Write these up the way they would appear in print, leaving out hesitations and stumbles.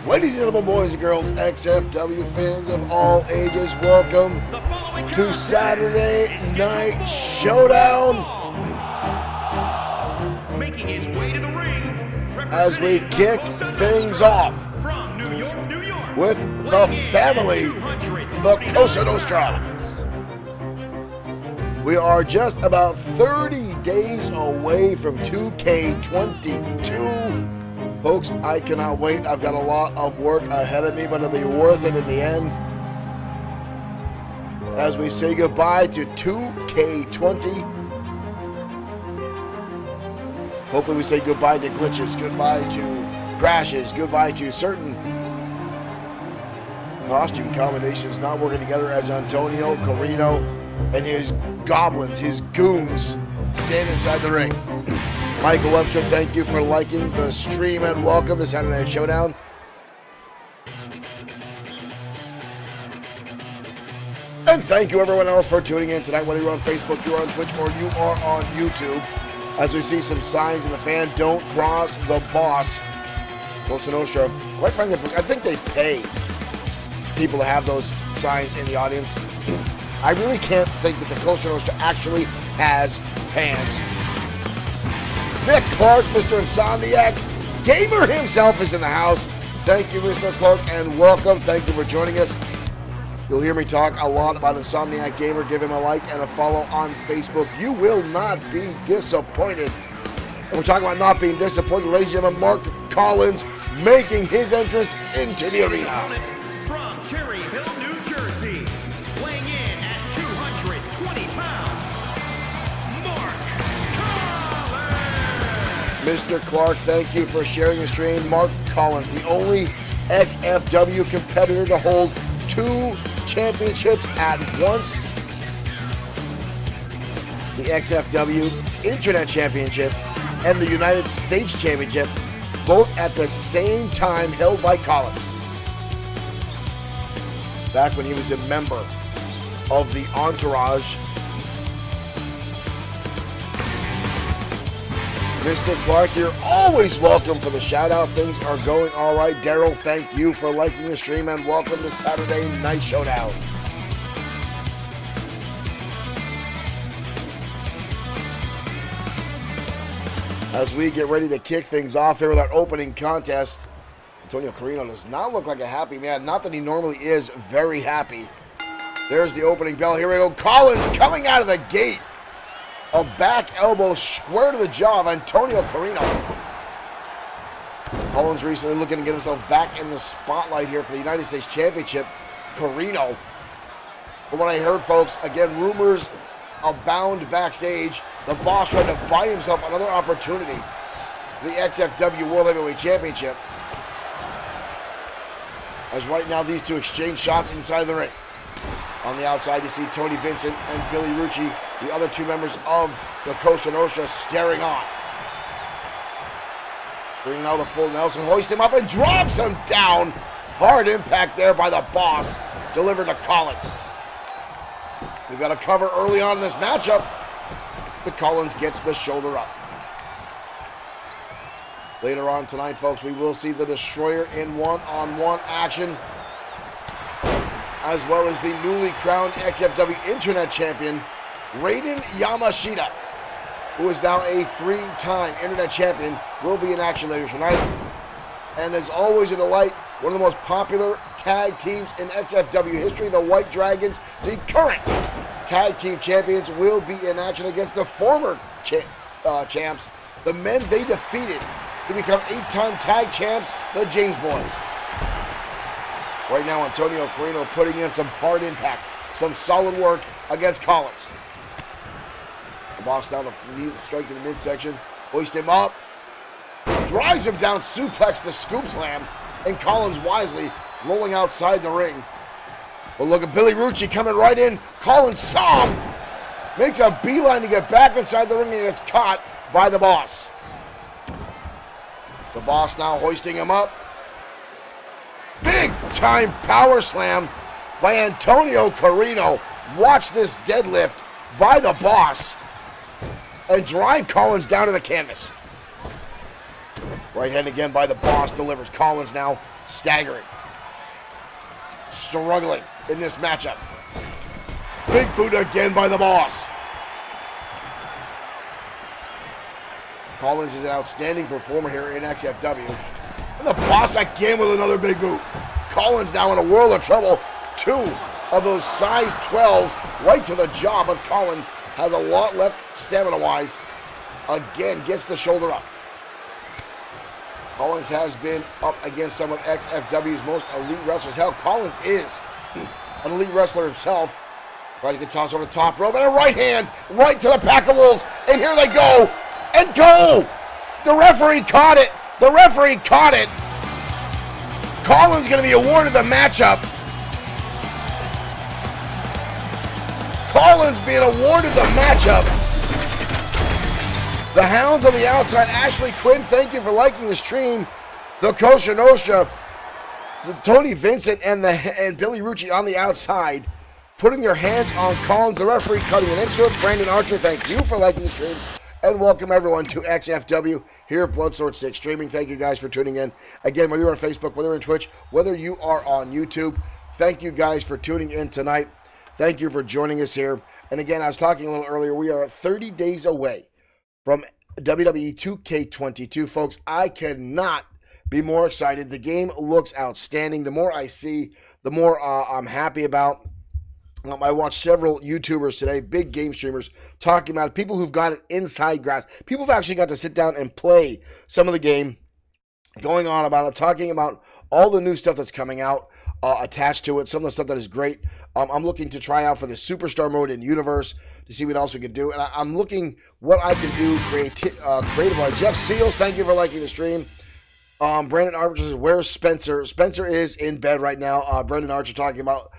Ladies and gentlemen, boys and girls, XFW fans of all ages, welcome to Saturday Night Showdown. Making his way to the ring, as we kick things off from New York, with the family, the Cosa Nostra. We are just about 30 days away from 2K22. Folks, I cannot wait. I've got a lot of work ahead of me, but it'll be worth it in the end. As we say goodbye to 2K20. Hopefully we say goodbye to glitches, goodbye to crashes, goodbye to certain costume combinations not working together as Antonio Carino and his goblins, his goons, stand inside the ring. Michael Webster, thank you for liking the stream and welcome to Saturday Night Showdown. And thank you everyone else for tuning in tonight, whether you're on Facebook, you're on Twitch, or you are on YouTube. As we see some signs in the fan, don't cross the boss. Cosa Nostra, quite frankly, I think they pay people to have those signs in the audience. I really can't think that the Cosa Nostra actually has fans. Nick Clark, Mr. Insomniac, Gamer himself is in the house. Thank you, Mr. Clark, and welcome. Thank you for joining us. You'll hear me talk a lot about Insomniac Gamer. Give him a like and a follow on Facebook. You will not be disappointed. And we're talking about not being disappointed. Ladies and gentlemen, Mark Collins making his entrance into the arena. From Cherry Hill, New Jersey, weighing in at 220 pounds, Mark Collins. Mr. Clark, thank you for sharing the stream. Mark Collins, the only XFW competitor to hold 2 championships at once. The XFW Internet Championship and the United States Championship, both at the same time held by Collins. Back when he was a member of the Entourage. Mr. Clark, you're always welcome for the shout-out. Things are going all right. Daryl, thank you for liking the stream, and welcome to Saturday Night Showdown. As we get ready to kick things off here with our opening contest, Antonio Carino does not look like a happy man. Not that he normally is very happy. There's the opening bell. Here we go. Collins coming out of the gate. A back elbow square to the jaw of Antonio Carino. Collins recently looking to get himself back in the spotlight here for the United States Championship. Carino. From what I heard, folks, again, rumors abound backstage. The boss trying to buy himself another opportunity. The XFW World Heavyweight Championship. As right now, these two exchange shots inside of the ring. On the outside, you see Tony Vincent and Billy Rucci, the other 2 members of the Cosa Nostra, staring on. Bringing out the full Nelson, hoists him up and drops him down. Hard impact there by the boss, delivered to Collins. We've got a cover early on in this matchup, but Collins gets the shoulder up. Later on tonight, folks, we will see the Destroyer in one-on-one action, as well as the newly crowned XFW Internet Champion, Raiden Yamashita, who is now a 3-time Internet Champion, will be in action later tonight. And as always a delight, one of the most popular tag teams in XFW history, the White Dragons, the current tag team champions, will be in action against the former champs, the men they defeated to become 8-time tag champs, the James Boys. Right now, Antonio Carino putting in some hard impact, some solid work against Collins. The boss down the knee, strike to the midsection, hoist him up, drives him down, suplex to scoop slam, and Collins wisely rolling outside the ring. But look at Billy Rucci coming right in. Collins saw him, makes a beeline to get back inside the ring, and gets caught by the boss. The boss now hoisting him up. Big time power slam by Antonio Carino. Watch this deadlift by the boss and drive Collins down to the canvas. Right hand again by the boss delivers. Collins now staggering, struggling in this matchup. Big boot again by the boss. Collins is an outstanding performer here in XFW. And the boss again with another big boot. Collins now in a world of trouble. 2 of those size 12s right to the jaw, but Collins has a lot left stamina-wise. Again, gets the shoulder up. Collins has been up against some of XFW's most elite wrestlers. Hell, Collins is an elite wrestler himself. Tries to get tossed over the top rope, and a right hand right to the pack of wolves. And here they go. And go! The referee caught it. The referee caught it. Collins going to be awarded the matchup. Collins being awarded the matchup. The Hounds on the outside. Ashley Quinn, thank you for liking the stream. The Kosha Nostra, Tony Vincent, and Billy Rucci on the outside, putting their hands on Collins. The referee cutting an into it. Brandon Archer, thank you for liking the stream. And welcome everyone to XFW here at Bloodsword6 Streaming. Thank you guys for tuning in. Again, whether you're on Facebook, whether you're on Twitch, whether you are on YouTube, thank you guys for tuning in tonight. Thank you for joining us here. And again, I was talking a little earlier, we are 30 days away from WWE 2K22. Folks, I cannot be more excited. The game looks outstanding. The more I see, the more I'm happy about. I watched several YouTubers today, big game streamers, talking about it. People who've got it inside grasp. People who've actually got to sit down and play some of the game, going on about it, talking about all the new stuff that's coming out attached to it, some of the stuff that is great. I'm looking to try out for the Superstar mode in Universe to see what else we can do. And I'm looking what I can do creatively. Jeff Seals, thank you for liking the stream. Brandon Archer says, where's Spencer? Spencer is in bed right now. Brandon Archer talking about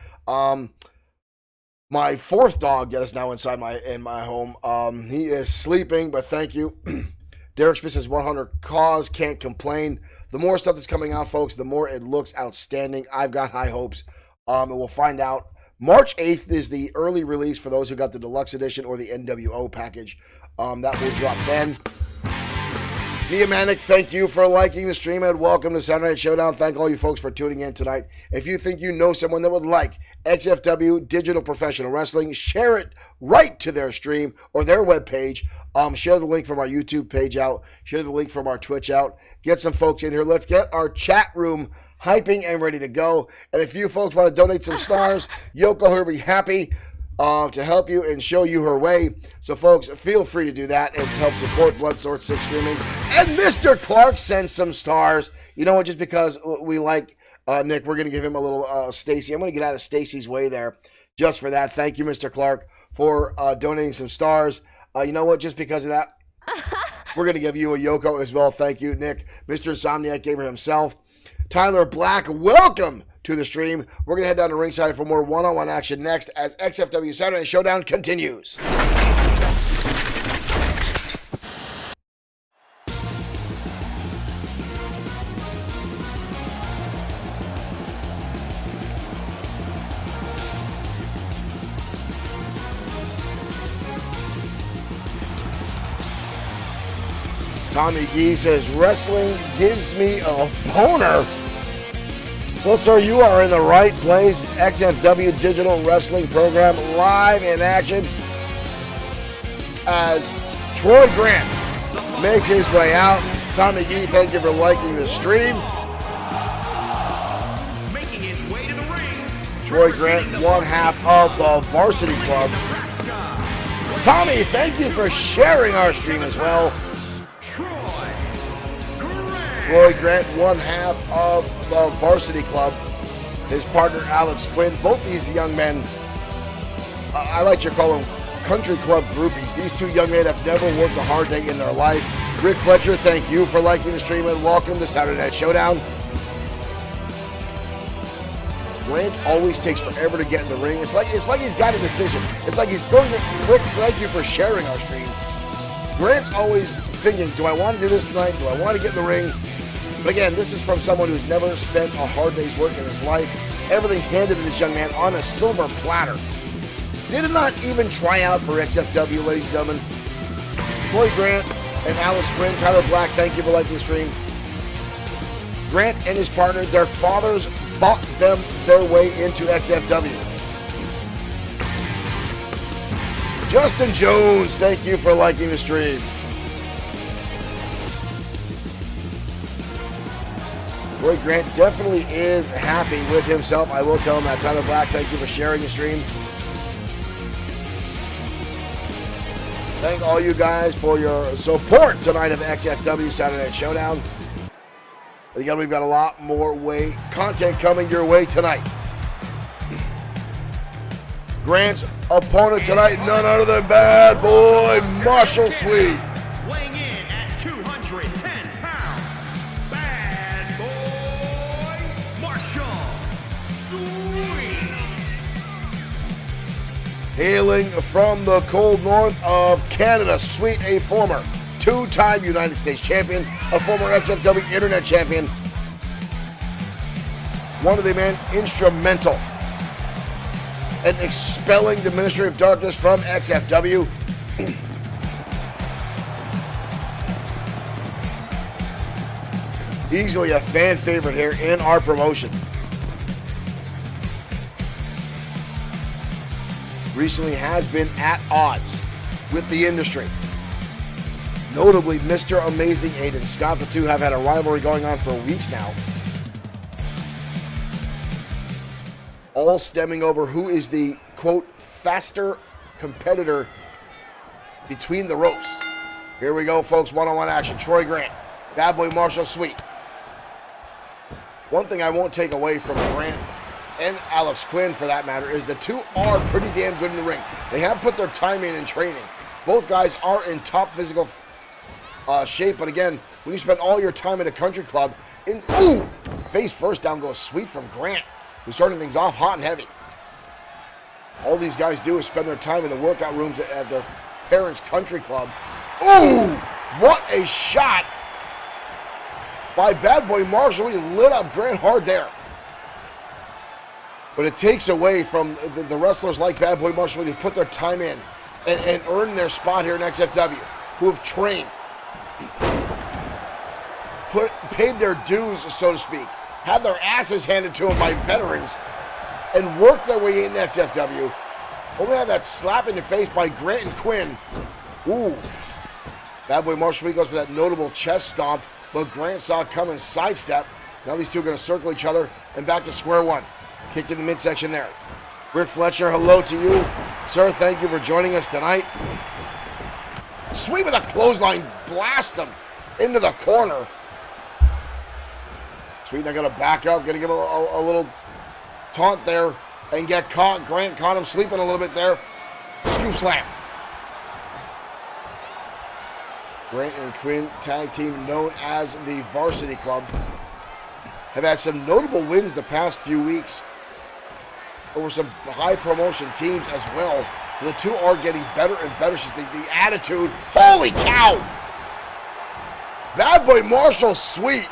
my 4th dog that is now inside my home. He is sleeping, but thank you. Derek Smith says 100 cause, can't complain. The more stuff that's coming out, folks, the more it looks outstanding. I've got high hopes, and we'll find out. March 8th is the early release for those who got the deluxe edition or the NWO package. That will drop then. Neomatic, thank you for liking the stream and welcome to Saturday Night Showdown. Thank all you folks for tuning in tonight. If you think you know someone that would like XFW Digital Professional Wrestling, share it right to their stream or their webpage. Share the link from our YouTube page out. Share the link from our Twitch out. Get some folks in here. Let's get our chat room hyping and ready to go. And if you folks want to donate some stars, Yoko will be happy to help you and show you her way. So, folks, feel free to do that and help support Bloodsword6 Streaming. And Mr. Clark sends some stars. You know what? Just because we like Nick, we're going to give him a little Stacy. I'm going to get out of Stacy's way there just for that. Thank you, Mr. Clark, for donating some stars. You know what? Just because of that, we're going to give you a Yoko as well. Thank you, Nick. Mr. Insomniac Gamer himself. Tyler Black, welcome to the stream. We're going to head down to ringside for more one-on-one action next as XFW Saturday Showdown continues. Tommy Gee says, wrestling gives me a boner. Well, sir, you are in the right place. XFW Digital Wrestling Program live in action as Troy Grant makes his way out. Tommy Gee, thank you for liking the stream. Making his way to the ring. Troy Grant, one half of the Varsity Club. Tommy, thank you for sharing our stream as well. Troy Grant, one half of the Varsity Club. His partner, Alex Quinn. Both these young men, I like to call them country club groupies. These two young men have never worked a hard day in their life. Rick Fletcher, thank you for liking the stream and welcome to Saturday Night Showdown. Grant always takes forever to get in the ring. It's like he's got a decision. It's like he's going to, Rick, thank you for sharing our stream. Grant's always thinking, do I want to do this tonight? Do I want to get in the ring? But again, this is from someone who's never spent a hard day's work in his life. Everything handed to this young man on a silver platter. Did not even try out for XFW, ladies and gentlemen. Troy Grant and Alex Quinn, Tyler Black, thank you for liking the stream. Grant and his partner, their fathers bought them their way into XFW. Justin Jones, thank you for liking the stream. Roy Grant definitely is happy with himself. I will tell him that. Tyler Black, thank you for sharing the stream. Thank all you guys for your support tonight of XFW Saturday Showdown. Again, we've got a lot more content coming your way tonight. Grant's opponent tonight, none other than Bad Boy Marshall Sweet. Weighing in at 210 pounds, Bad Boy Marshall Sweet. Hailing from the cold north of Canada, Sweet, a former two-time United States champion, a former XFW Internet champion, one of the men instrumental in expelling the Ministry of Darkness from XFW. Easily a fan favorite here in our promotion. Recently has been at odds with the industry. Notably, Mr. Amazing Aiden Scott. The two have had a rivalry going on for weeks now. All stemming over who is the, quote, faster competitor between the ropes. Here we go, folks, one-on-one action. Troy Grant, Bad Boy Marshall Sweet. One thing I won't take away from Grant and Alex Quinn, for that matter, is the two are pretty damn good in the ring. They have put their time in training. Both guys are in top physical shape, but again, when you spend all your time at a country club, face first down goes Sweet from Grant, who's starting things off hot and heavy. All these guys do is spend their time in the workout rooms at their parents' country club. Ooh, what a shot by Bad Boy Marshall. He lit up Grant hard there. But it takes away from the wrestlers like Bad Boy Marshall who put their time in and earn their spot here in XFW, who have trained, paid their dues, so to speak, had their asses handed to them by veterans, and worked their way in XFW. Only had that slap in the face by Grant and Quinn. Ooh. Bad Boy Marshall goes for that notable chest stomp, but Grant saw it come and sidestep. Now these two are going to circle each other and back to square one. Kicked in the midsection there. Britt Fletcher, hello to you. Sir, thank you for joining us tonight. Sweet with a clothesline, blast him into the corner. Sweet now going to back up, going to give a little taunt there and get caught. Grant caught him sleeping a little bit there. Scoop slam. Grant and Quinn tag team known as the Varsity Club have had some notable wins the past few weeks over some high promotion teams as well. So the two are getting better and better. Just the attitude. Holy cow! Bad Boy Marshall Sweet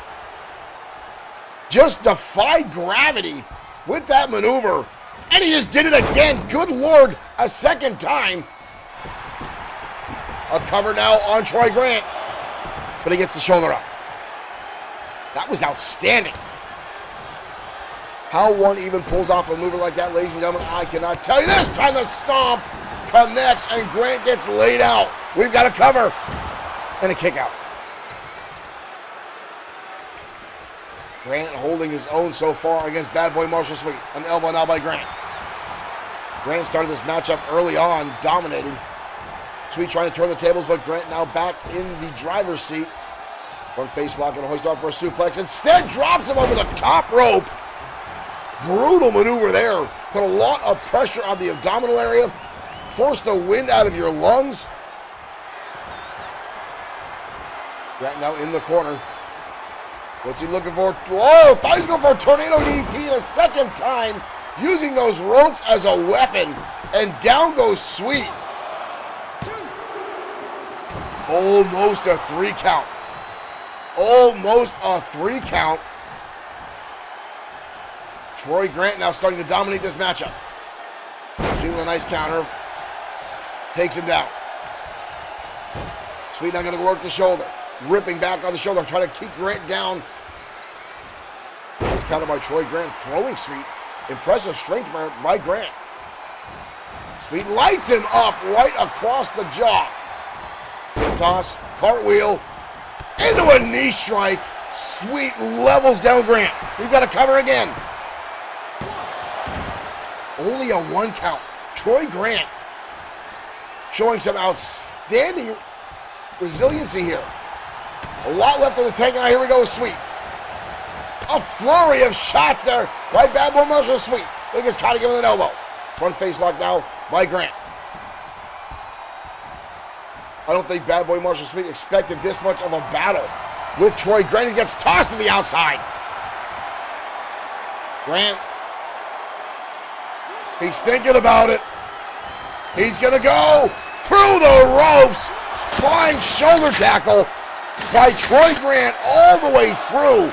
just defied gravity with that maneuver. And he just did it again. Good Lord, a second time. A cover now on Troy Grant. But he gets the shoulder up. That was outstanding. How one even pulls off a maneuver like that, ladies and gentlemen, I cannot tell you. This time the stomp connects and Grant gets laid out. We've got a cover and a kick out. Grant holding his own so far against Bad Boy Marshall Sweet. An elbow now by Grant. Grant started this matchup early on, dominating. Sweet trying to turn the tables, but Grant now back in the driver's seat. One face lock and a hoist off for a suplex. Instead drops him over the top rope. Brutal maneuver there. Put a lot of pressure on the abdominal area. Force the wind out of your lungs. Grant now in the corner. What's he looking for? Whoa, thought he was going for a tornado DDT a second time, using those ropes as a weapon. And down goes Sweet. Almost a 3 count. Almost a 3 count. Troy Grant now starting to dominate this matchup. Sweet with a nice counter. Takes him down. Sweet now going to work the shoulder. Ripping back on the shoulder. Trying to keep Grant down. countered by Troy Grant, throwing Sweet. Impressive strength by Grant. Sweet lights him up right across the jaw. Hip toss, cartwheel, into a knee strike. Sweet levels down Grant. We've got to cover again. Only a 1 count. Troy Grant showing some outstanding resiliency here. A lot left in the tank, and now here we go with Sweet. A flurry of shots there by Bad Boy Marshall Sweet. But he gets caught again with an elbow. Front face lock now by Grant. I don't think Bad Boy Marshall Sweet expected this much of a battle with Troy Grant. He gets tossed to the outside. Grant, he's thinking about it. He's going to go through the ropes. Flying shoulder tackle by Troy Grant all the way through.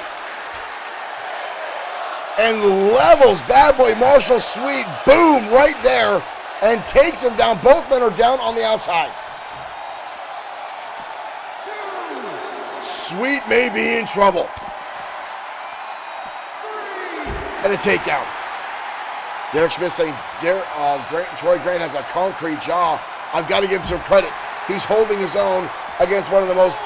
And levels Bad Boy Marshall Sweet. Boom, right there. And takes him down. Both men are down on the outside. Sweet may be in trouble. And a takedown. Derek Smith saying Troy Grant has a concrete jaw. I've got to give him some credit. He's holding his own against one of the most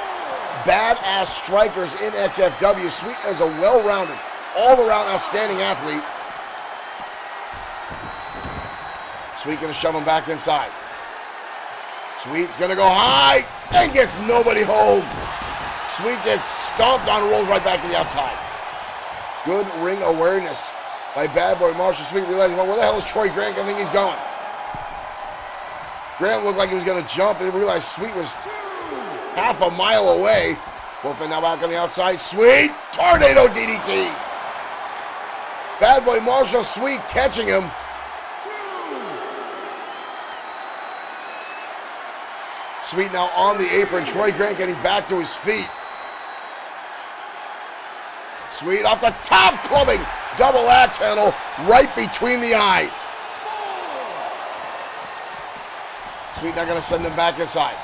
badass strikers in XFW. Sweet is a well-rounded, all-around outstanding athlete. Sweet going to shove him back inside. Sweet's going to go high and gets nobody home. Sweet gets stomped on, rolls right back to the outside. Good ring awareness by Bad Boy Marshall Sweet, realizing, well, where the hell is Troy Grant going to think he's going? Grant looked like he was going to jump and realized Sweet was half a mile away. Wolfman now back on the outside. Sweet, tornado DDT. Bad Boy Marshall Sweet catching him. Sweet now on the apron. Troy Grant getting back to his feet. Sweet off the top, clubbing. Double axe handle right between the eyes. Sweet now going to send him back inside.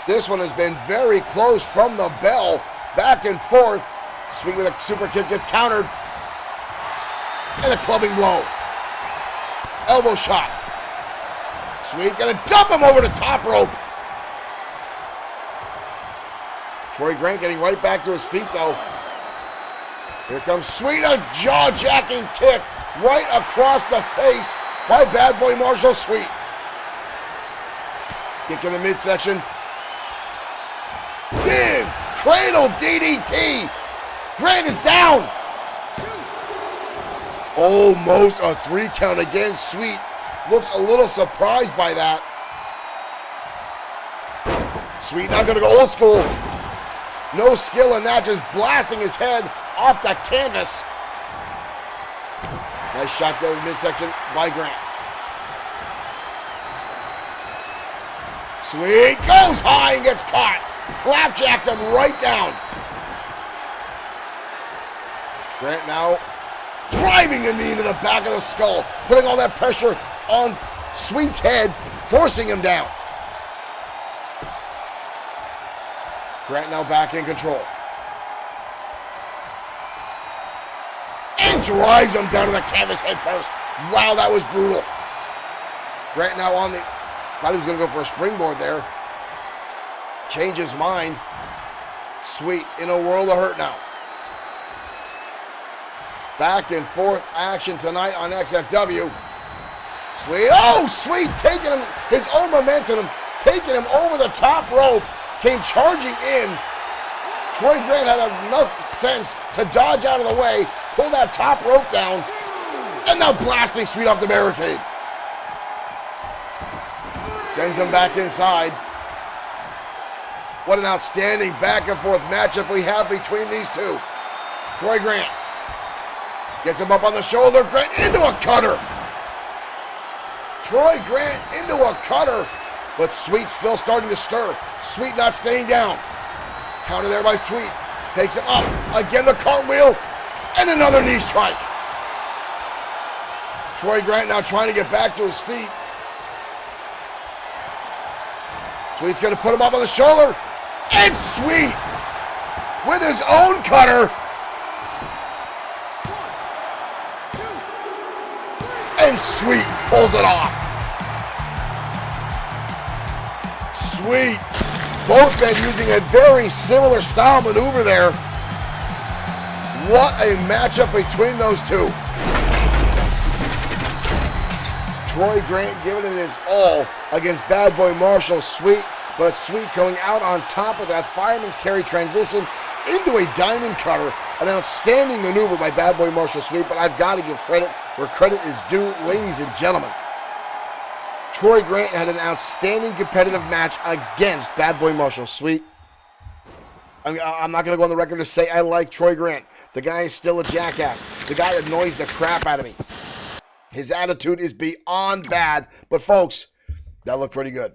This one has been very close from the bell. Back and forth. Sweet with a super kick gets countered. And a clubbing blow. Elbow shot. Sweet going to dump him over the top rope. Troy Grant getting right back to his feet though. Here comes Sweet, a jaw-jacking kick right across the face by Bad Boy Marshall Sweet. Kick to the midsection. Damn! Cradle DDT. Grant is down. Almost a 3 count again. Sweet looks a little surprised by that. Sweet now going to go old school. No skill in that, just blasting his head off the canvas. Nice shot to the midsection by Grant. Sweet goes high and gets caught. Flapjacked him right down. Grant now driving the knee into the back of the skull, putting all that pressure on Sweet's head, forcing him down. Grant now back in control. And drives him down to the canvas head first. Wow, that was brutal. Grant now on the... Thought he was going to go for a springboard there. Change his mind. Sweet in a world of hurt now. Back and forth action tonight on XFW. Sweet, oh, Sweet taking him, his own momentum, taking him over the top rope. Came charging in. Troy Grant had enough sense to dodge out of the way, pull that top rope down, and now blasting Sweet off the barricade. Sends him back inside. What an outstanding back and forth matchup we have between these two. Troy Grant gets him up on the shoulder. Grant into a cutter. Troy Grant into a cutter. But Sweet still starting to stir. Sweet not staying down. Counter there by Sweet. Takes him up. Again the cartwheel. And another knee strike. Troy Grant now trying to get back to his feet. Sweet's going to put him up on the shoulder. And Sweet with his own cutter And Sweet pulls it off. Sweet. Both men using a very similar style maneuver there. What a matchup between those two. Troy Grant giving it his all against Bad Boy Marshall. Sweet, but Sweet going out on top of that fireman's carry transition into a diamond cutter. An outstanding maneuver by Bad Boy Marshall Sweet, but I've got to give credit where credit is due, ladies and gentlemen. Troy Grant had an outstanding competitive match against Bad Boy Marshall Sweet. I'm not going to go on the record to say I like Troy Grant. The guy is still a jackass. The guy annoys the crap out of me. His attitude is beyond bad, but folks, that looked pretty good.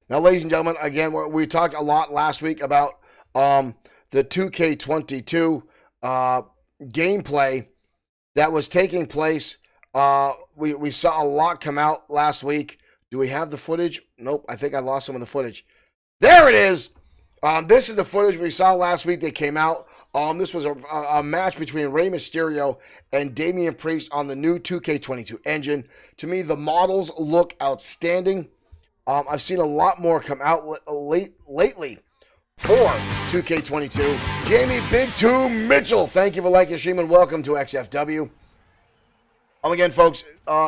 Now, ladies and gentlemen, again, we talked a lot last week about the 2K22 gameplay that was taking place. We saw a lot come out last week. Do we have the footage? Nope, I think I lost some of the footage. There it is. This is the footage we saw last week that came out. This was a match between Rey Mysterio and Damian Priest on the new 2K22 engine. To me, the models look outstanding. I've seen a lot more come out lately for 2K22. Jamie Big Two Mitchell, thank you for liking the stream and welcome to XFW. Again, folks,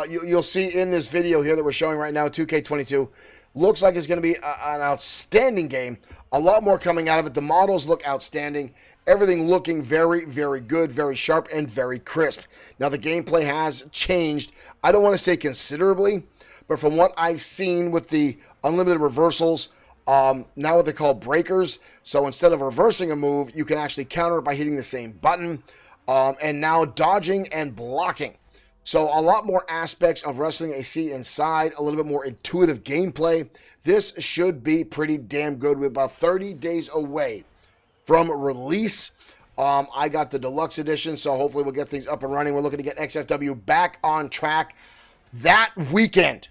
you'll see in this video here that we're showing right now, 2K22, looks like it's going to be an outstanding game. A lot more coming out of it. The models look outstanding. Everything looking very, very good, very sharp, and very crisp. Now, the gameplay has changed. I don't want to say considerably, but from what I've seen with the unlimited reversals, now what they call breakers. So instead of reversing a move, you can actually counter it by hitting the same button. And now dodging and blocking. So a lot more aspects of wrestling I see inside, a little bit more intuitive gameplay. This should be pretty damn good. We're about 30 days away from release. I got the deluxe edition, so hopefully we'll get things up and running. We're looking to get XFW back on track that weekend.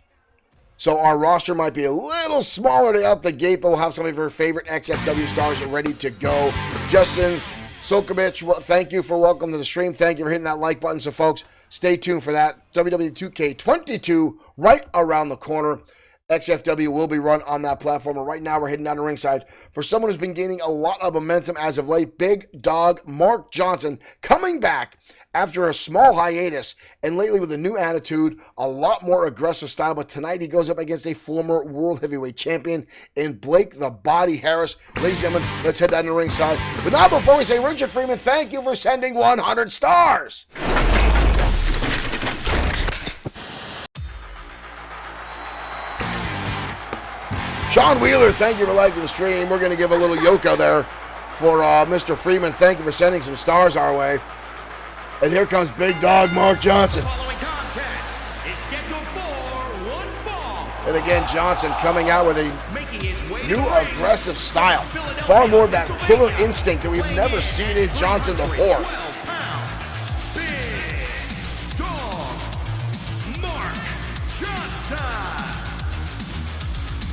So our roster might be a little smaller out the gate, but we'll have some of your favorite XFW stars ready to go. Justin Sokovich, well, thank you for welcome to the stream. Thank you for hitting that like button. So folks, stay tuned for that. WWE 2K22 right around the corner. XFW will be run on that platform. And right now, we're heading down to ringside for someone who's been gaining a lot of momentum as of late. Big Dog Mark Johnson coming back after a small hiatus. And lately with a new attitude, a lot more aggressive style. But tonight, he goes up against a former World Heavyweight Champion in Blake the Body Harris. Ladies and gentlemen, let's head down to ringside. But now, before we say, Richard Freeman, thank you for sending 100 stars. Sean Wheeler, thank you for liking the stream. We're going to give a little Yoko there for Mr. Freeman. Thank you for sending some stars our way. And here comes Big Dog Mark Johnson. The following contest is scheduled for one fall. And again, Johnson coming out with a new aggressive style. Far more of that killer instinct that we've never seen in Johnson before.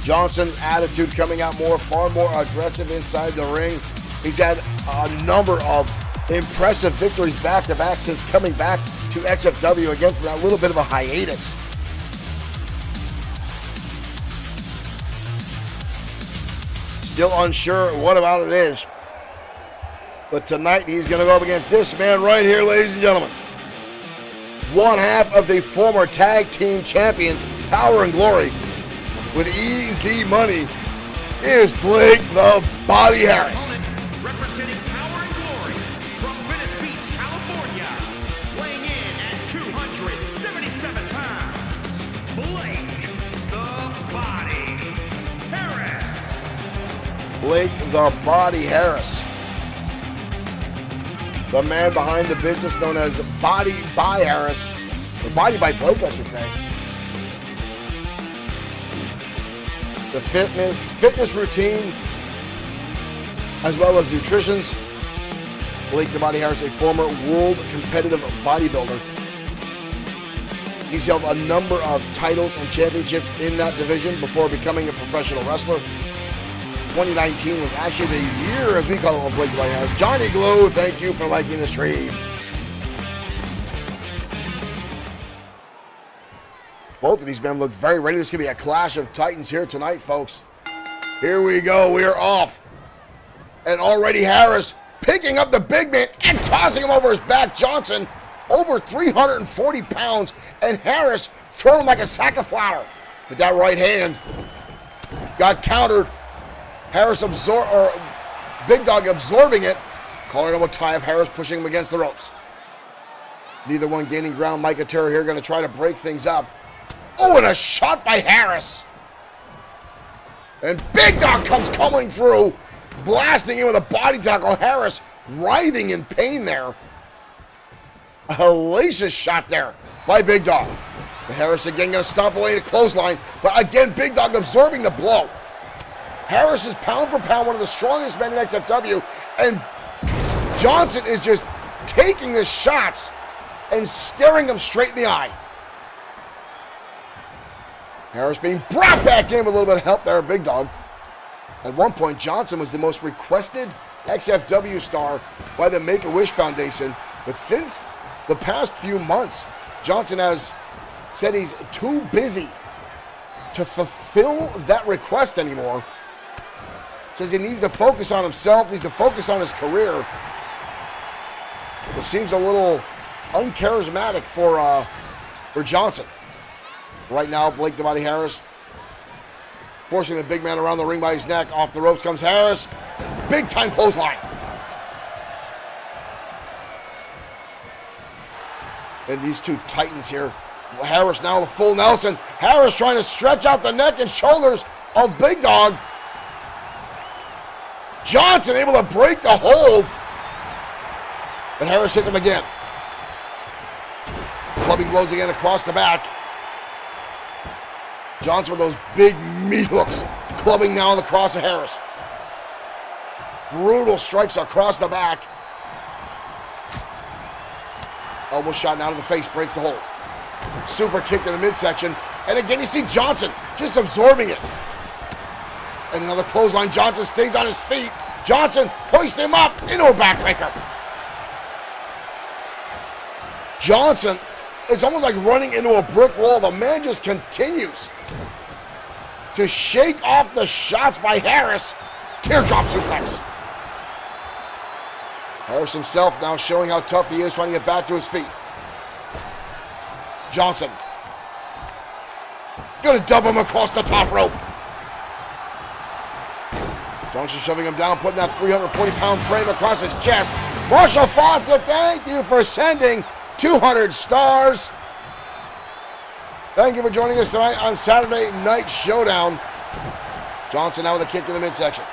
Johnson's attitude coming out far more aggressive inside the ring. He's had a number of impressive victories back-to-back since coming back to XFW again from that little bit of a hiatus. Still unsure what about it is. But tonight he's going to go up against this man right here, ladies and gentlemen. One half of the former tag team champions, Power and Glory, with easy money, is Blake the Body Harris. Representing Power and Glory from Venice Beach, California, weighing in at 277 pounds, Blake the Body Harris. Blake the Body Harris. The man behind the business known as Body by Harris, or Body by Blake, I should say. The fitness routine, as well as nutritions. Blake the Body Harris, a former world competitive bodybuilder. He's held a number of titles and championships in that division before becoming a professional wrestler. 2019 was actually the year, as we call it, of Blake the Body Harris. Johnny Glow, thank you for liking the stream. Both of these men look very ready. This could be a clash of titans here tonight, folks. Here we go. We are off. And already Harris picking up the big man and tossing him over his back. Johnson over 340 pounds. And Harris throwing him like a sack of flour. With that right hand got countered. Harris Big Dog absorbing it. Calling him a tie-up. Harris pushing him against the ropes. Neither one gaining ground. Micah Terror here going to try to break things up. Oh, and a shot by Harris. And Big Dog comes coming through, blasting in with a body tackle. Harris writhing in pain there. A hellacious shot there by Big Dog. And Harris again going to stomp away to clothesline. But again, Big Dog absorbing the blow. Harris is pound for pound one of the strongest men in XFW. And Johnson is just taking the shots and staring him straight in the eye. Harris being brought back in with a little bit of help there, Big Dog. At one point, Johnson was the most requested XFW star by the Make-A-Wish Foundation. But since the past few months, Johnson has said he's too busy to fulfill that request anymore. Says he needs to focus on himself, needs to focus on his career. Which seems a little uncharismatic for Johnson. Right now, Blake the Body Harris forcing the big man around the ring by his neck. Off the ropes comes Harris. Big time clothesline. And these two titans here. Harris now the full Nelson. Harris trying to stretch out the neck and shoulders of Big Dog. Johnson able to break the hold. But Harris hits him again. Clubbing blows again across the back. Johnson with those big meat hooks. Clubbing now on the cross of Harris. Brutal strikes across the back. Elbow shot now to the face. Breaks the hold. Super kick to the midsection. And again you see Johnson just absorbing it. And another clothesline. Johnson stays on his feet. Johnson hoists him up into a backbreaker. Johnson, it's almost like running into a brick wall. The man just continues to shake off the shots by Harris. Teardrop suplex. Harris himself now showing how tough he is, trying to get back to his feet. Johnson gonna dump him across the top rope. Johnson shoving him down, putting that 340-pound frame across his chest. Marshall Fosca, thank you for sending 200 stars. Thank you for joining us tonight on Saturday Night Showdown. Johnson now with a kick to the midsection.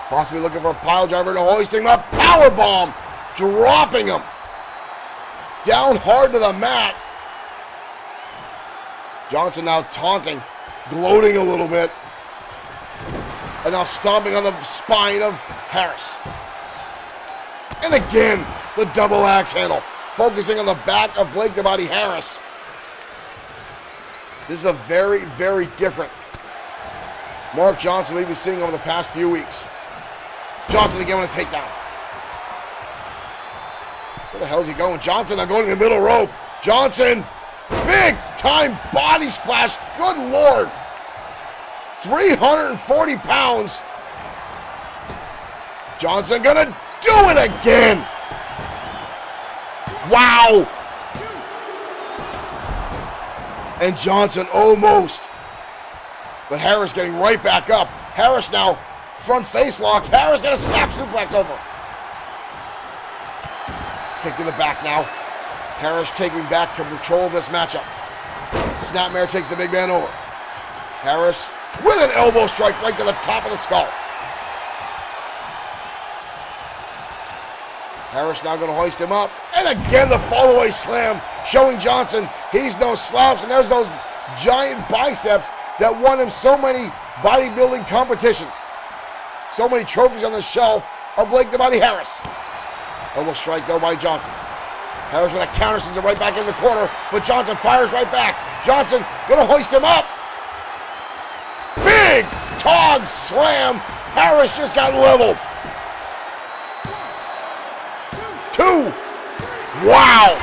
Possibly looking for a pile driver to hoist him up. Powerbomb, dropping him down hard to the mat. Johnson now taunting, gloating a little bit. And now stomping on the spine of Harris. And again, the double axe handle. Focusing on the back of Blake the Body Harris. This is a very, very different Mark Johnson we've been seeing over the past few weeks. Johnson again with a takedown. Where the hell is he going? Johnson now going to the middle rope. Johnson, big time body splash. Good Lord. 340 pounds. Johnson gonna do it again. Wow. And Johnson almost. But Harris getting right back up. Harris now front face lock. Harris got a snap suplex over. Kick to the back now. Harris taking back control of this matchup. Snapmare takes the big man over. Harris with an elbow strike right to the top of the skull. Harris now going to hoist him up. And again the fall-away slam, showing Johnson he's no slouch. And there's those giant biceps that won him so many bodybuilding competitions. So many trophies on the shelf of Blake the Body Harris. Elbow strike though by Johnson. Harris with a counter sends it right back in the corner, but Johnson fires right back. Johnson going to hoist him up. Big Tog slam. Harris just got leveled. 2. Wow.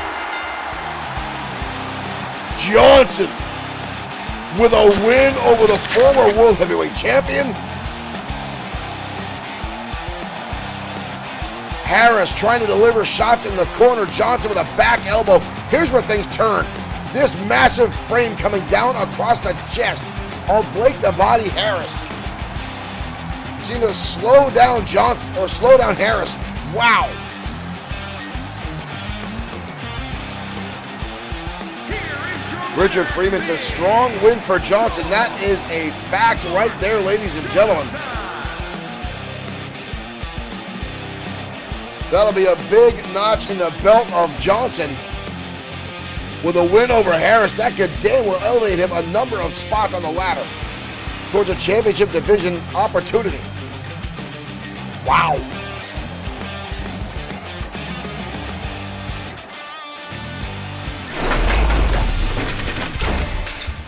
Johnson with a win over the former World Heavyweight Champion. Harris trying to deliver shots in the corner. Johnson with a back elbow. Here's where things turn. This massive frame coming down across the chest of Blake the Body Harris. Seeing to slow down Johnson, or slow down Harris. Wow. Richard Freeman says, strong win for Johnson. That is a fact right there, ladies and gentlemen. That'll be a big notch in the belt of Johnson. With a win over Harris, that could damn well elevate him a number of spots on the ladder towards a championship division opportunity. Wow.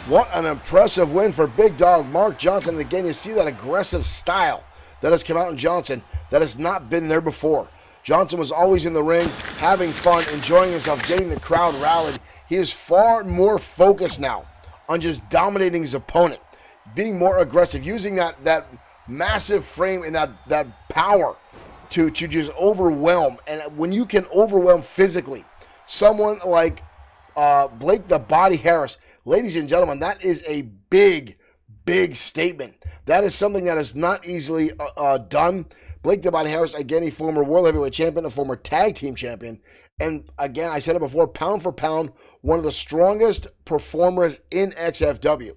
What an impressive win for Big Dog Mark Johnson. And again, you see that aggressive style that has come out in Johnson that has not been there before. Johnson was always in the ring, having fun, enjoying himself, getting the crowd rallied. He is far more focused now on just dominating his opponent, being more aggressive, using that massive frame and that power to just overwhelm. And when you can overwhelm physically someone like Blake the Body Harris, ladies and gentlemen, that is a big, big statement. That is something that is not easily done. Blake the Body Harris, again, a former World Heavyweight Champion, a former Tag Team Champion. And again, I said it before, pound for pound, one of the strongest performers in XFW.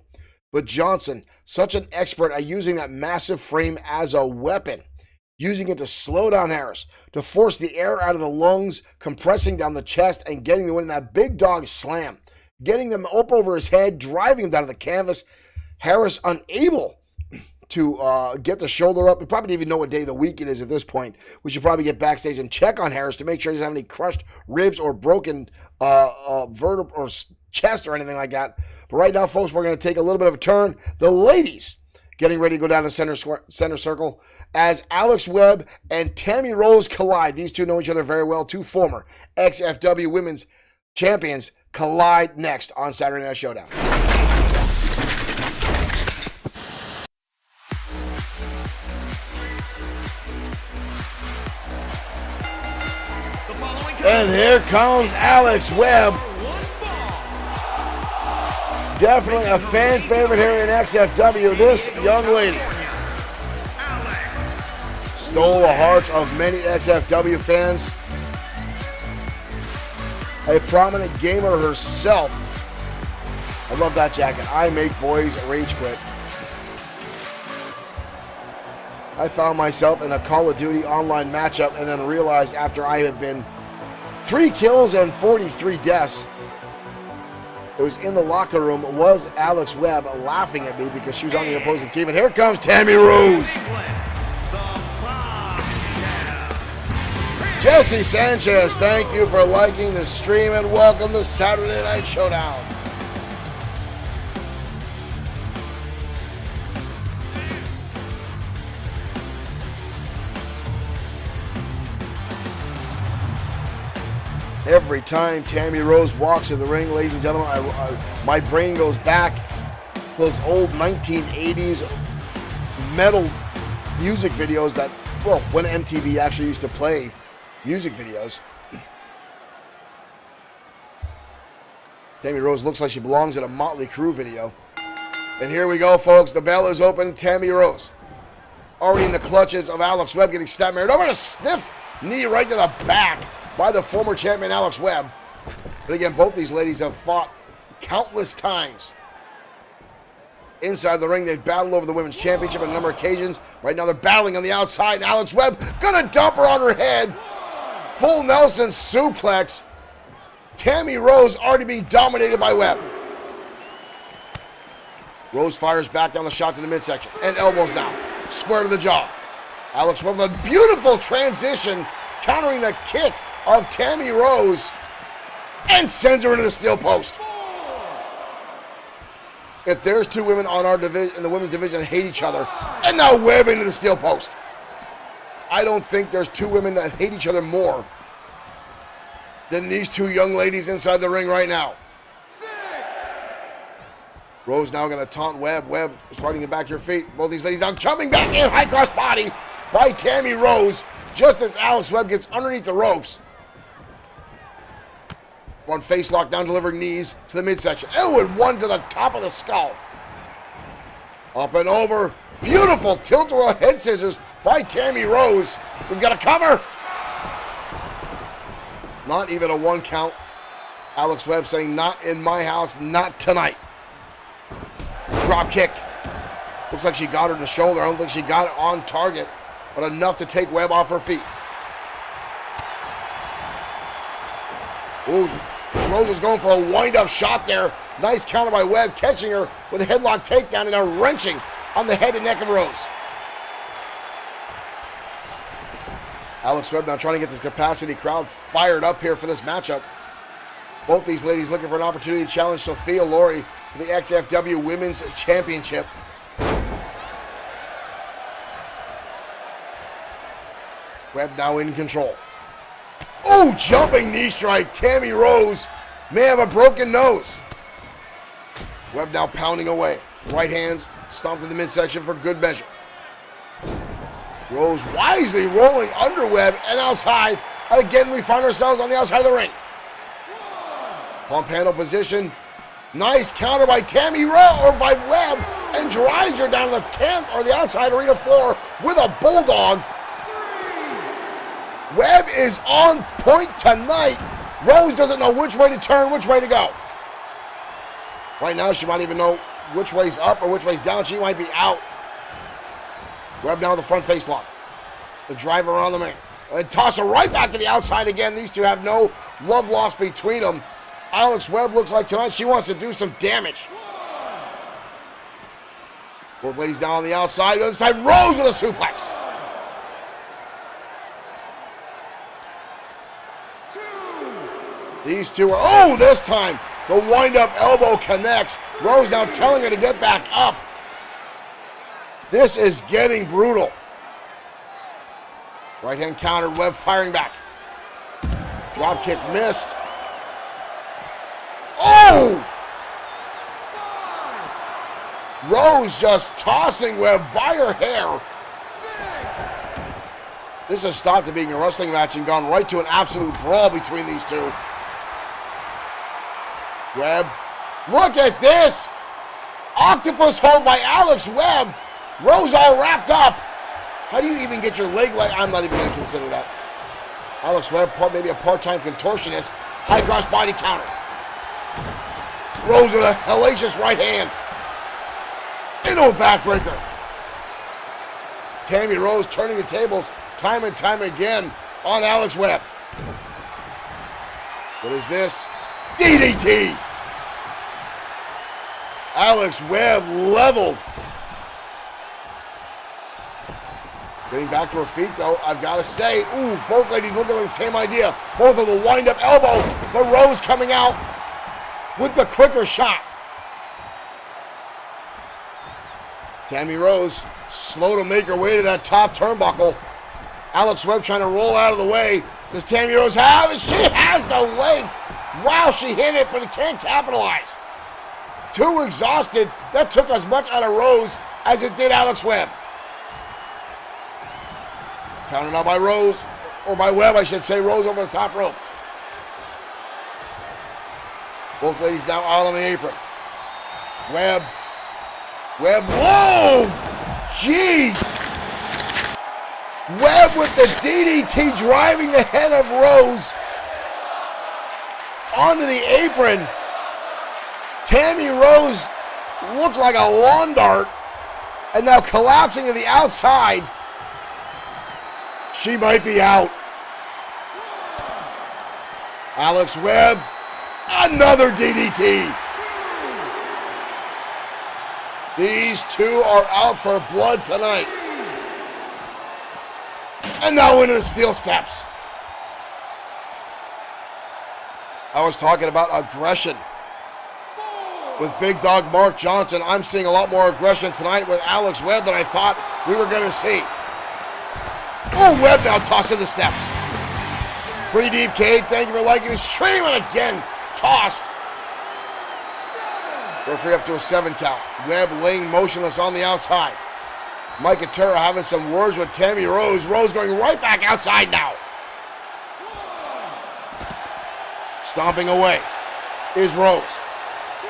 But Johnson, such an expert at using that massive frame as a weapon, using it to slow down Harris, to force the air out of the lungs, compressing down the chest, and getting the win in that big dog slam, getting them up over his head, driving him down to the canvas. Harris unable to get the shoulder up. We probably didn't even know what day of the week it is at this point. We should probably get backstage and check on Harris to make sure he doesn't have any crushed ribs or broken vertebra or chest or anything like that. But right now, folks, we're going to take a little bit of a turn. The ladies getting ready to go down the center circle as Alex Webb and Tammy Rose collide. These two know each other very well. Two former XFW Women's Champions collide next on Saturday Night Showdown. And here comes Alex Webb. Definitely a fan favorite here in XFW. This young lady stole the hearts of many XFW fans. A prominent gamer herself. I love that jacket. I make boys rage quit. I found myself in a Call of Duty online matchup and then realized after I had been 3 kills and 43 deaths, it was in the locker room, was Alex Webb laughing at me because she was on the opposing team. And here comes Tammy Rose. Jesse Sanchez, thank you for liking the stream and welcome to Saturday Night Showdown. Every time Tammy Rose walks in the ring, ladies and gentlemen, my brain goes back to those old 1980s metal music videos that, well, when MTV actually used to play music videos. Tammy Rose looks like she belongs in a Motley Crue video. And here we go, folks. The bell is open. Tammy Rose already in the clutches of Alex Webb, getting stabbed. Over a stiff knee right to the back by the former champion Alex Webb. But again, both these ladies have fought countless times inside the ring. They've battled over the women's championship on a number of occasions. Right now they're battling on the outside, and Alex Webb gonna dump her on her head. Full Nelson suplex. Tammy Rose already being dominated by Webb. Rose fires back down the shot to the midsection, and elbows now. Square to the jaw. Alex Webb with a beautiful transition, countering the kick of Tammy Rose, and sends her into the steel post. If there's two women on our division, in the women's division, that hate each other, and now Webb into the steel post. I don't think there's two women that hate each other more than these two young ladies inside the ring right now. Rose now going to taunt Webb. Webb is fighting it back to her feet. Both these ladies now jumping back in. High cross body by Tammy Rose just as Alex Webb gets underneath the ropes. One face lock down, delivering knees to the midsection. Oh, and one to the top of the skull. Up and over. Beautiful tilt-a-whirl head scissors by Tammy Rose. We've got a cover. Not even a 1 count. Alex Webb saying, not in my house, not tonight. Drop kick. Looks like she got her in the shoulder. I don't think she got it on target, but enough to take Webb off her feet. Ooh, Rose is going for a wind-up shot there. Nice counter by Webb, catching her with a headlock takedown and a wrenching on the head and neck of Rose. Alex Webb now trying to get this capacity crowd fired up here for this matchup. Both these ladies looking for an opportunity to challenge Sophia Laurie for the XFW Women's Championship. Webb now in control. Oh, jumping knee strike. Tammy Rose may have a broken nose. Webb now pounding away. Right hands stomped in the midsection for good measure. Rose wisely rolling under Webb and outside. And again, we find ourselves on the outside of the ring. Pump handle position. Nice counter by Tammy Rose or by Webb, and drives her down to the outside arena floor with a bulldog. Webb is on point tonight. Rose doesn't know which way to turn, which way to go. Right now, she might even know which way's up or which way's down. She might be out. Webb now with the front face lock. The driver around the ring. And toss her right back to the outside again. These two have no love lost between them. Alex Webb looks like tonight she wants to do some damage. Both ladies down on the outside. The other side, Rose with a suplex. These two are, oh, this time the wind-up elbow connects. Rose now telling her to get back up. This is getting brutal. Right hand counter, Webb firing back. Drop kick missed. Oh! Rose just tossing Webb by her hair. This has stopped to being a wrestling match and gone right to an absolute brawl between these two. Webb, look at this! Octopus hold by Alex Webb. Rose all wrapped up. How do you even get your leg like? I'm not even going to consider that. Alex Webb, maybe a part-time contortionist. High cross body counter. Rose with a hellacious right hand. Into a backbreaker. Tammy Rose turning the tables time and time again on Alex Webb. What is this? DDT! Alex Webb leveled. Getting back to her feet, though, I've got to say, ooh, both ladies looking at the same idea. Both of the wind-up elbow, but Rose coming out with the quicker shot. Tammy Rose, slow to make her way to that top turnbuckle. Alex Webb trying to roll out of the way. Does Tammy Rose have it? She has the length. Wow, she hit it, but it can't capitalize. Too exhausted. That took as much out of Rose as it did Alex Webb. Counted out by Rose, or by Webb, I should say. Rose over the top rope. Both ladies now out on the apron. Webb. Whoa! Jeez! Webb with the DDT driving the head of Rose onto the apron. Tammy Rose looks like a lawn dart and now collapsing to the outside. She might be out. Alex Webb, another DDT. These two are out for blood tonight. And now into the steel steps. I was talking about aggression with Big Dog Mark Johnson. I'm seeing a lot more aggression tonight with Alex Webb than I thought we were going to see. Oh, Webb now tossing the steps. Pretty deep, Cade. Thank you for liking the stream. And again, tossed. Referee up to a 7 count. Webb laying motionless on the outside. Mike Atura having some words with Tammy Rose. Rose going right back outside now. Stomping away is Rose.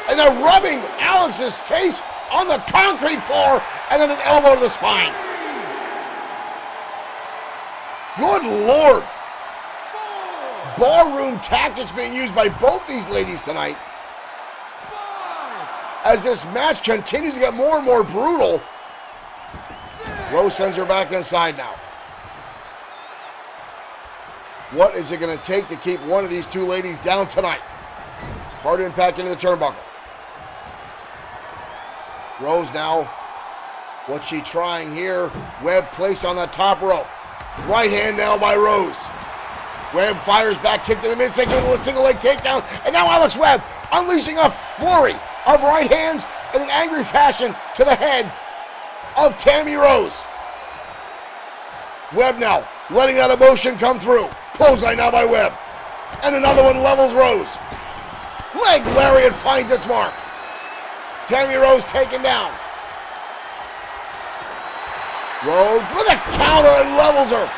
And they're rubbing Alex's face on the concrete floor, and then an elbow to the spine. Good Lord. Ballroom tactics being used by both these ladies tonight. As this match continues to get more and more brutal, Rose sends her back inside now. What is it going to take to keep one of these two ladies down tonight? Hard impact into the turnbuckle. Rose now, what's she trying here? Webb placed on the top rope. Right hand now by Rose. Webb fires back, kick to the midsection with a single leg takedown. And now Alex Webb unleashing a flurry of right hands in an angry fashion to the head of Tammy Rose. Webb now letting that emotion come through. Clothesline now by Webb. And another one levels Rose. Leg lariat finds its mark. Tammy Rose taken down. Rose with a counter and levels her.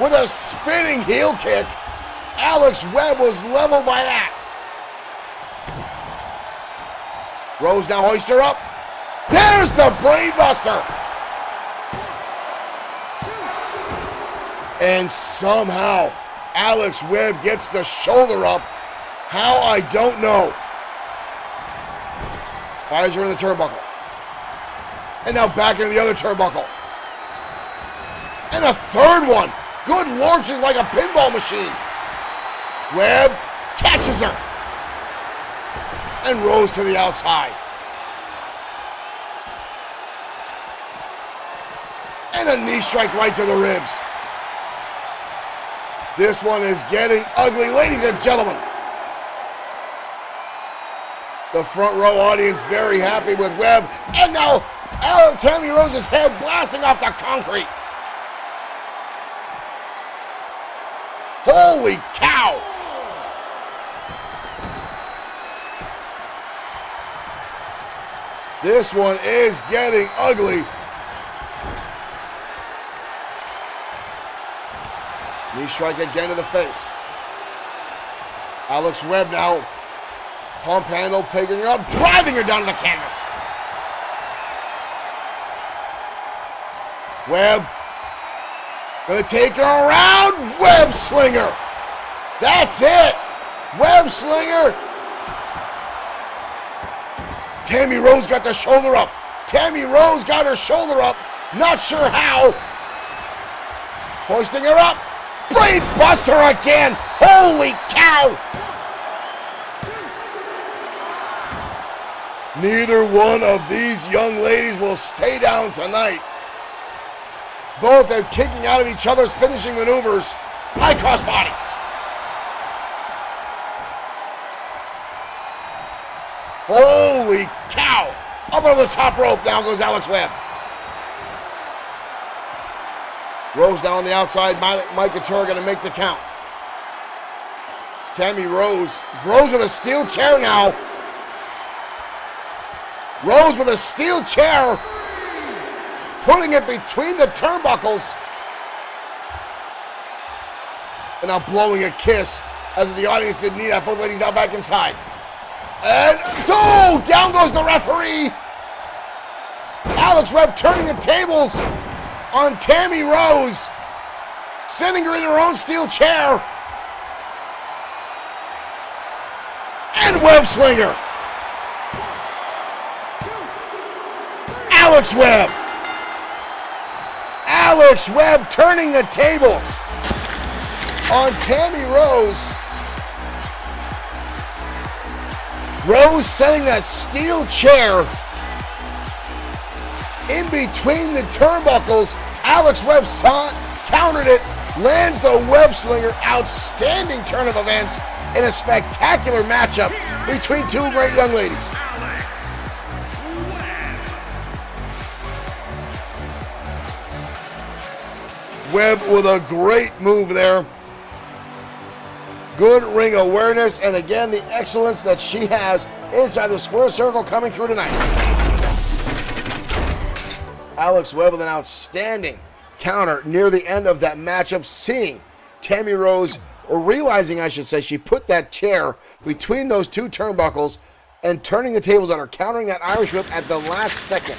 With a spinning heel kick, Alex Webb was leveled by that. Rose now hoists her up. There's the brainbuster. And somehow, Alex Webb gets the shoulder up. How, I don't know. Fires her in the turnbuckle. And now back into the other turnbuckle. And a third one. Good Lord, she's like a pinball machine. Webb catches her. And Rose to the outside. And a knee strike right to the ribs. This one is getting ugly, ladies and gentlemen. The front row audience very happy with Webb. And now Tammy Rose's head blasting off the concrete. Holy cow! This one is getting ugly. Knee strike again to the face. Alex Webb now. Pump handle, picking her up, driving her down to the canvas. Webb gonna take her around. Webb slinger. That's it. Webb slinger. Tammy Rose got the shoulder up. Tammy Rose got her shoulder up. Not sure how. Hoisting her up. Brain buster again. Holy cow. Neither one of these young ladies will stay down tonight. Both are kicking out of each other's finishing maneuvers. High cross body. Holy cow. Up over the top rope now goes Alex Webb. Rose down on the outside. Mike Atura going to make the count. Tammy Rose. Rose with a steel chair now. Rose with a steel chair, putting it between the turnbuckles. And now blowing a kiss as the audience didn't need that. Both ladies now back inside. And, oh, down goes the referee. Alex Webb turning the tables on Tammy Rose, sending her in her own steel chair. And Webb slinger. Alex Webb. Alex Webb turning the tables on Tammy Rose. Rose setting that steel chair in between the turnbuckles. Alex Webb countered it, lands the web slinger. Outstanding turn of events in a spectacular matchup between two great young ladies. Webb with a great move there. good ring awareness, and again, the excellence that she has inside the square circle coming through tonight. Alex Webb with an outstanding counter near the end of that matchup, seeing Tammy Rose, or realizing, I should say, she put that chair between those two turnbuckles and turning the tables on her, countering that Irish whip at the last second,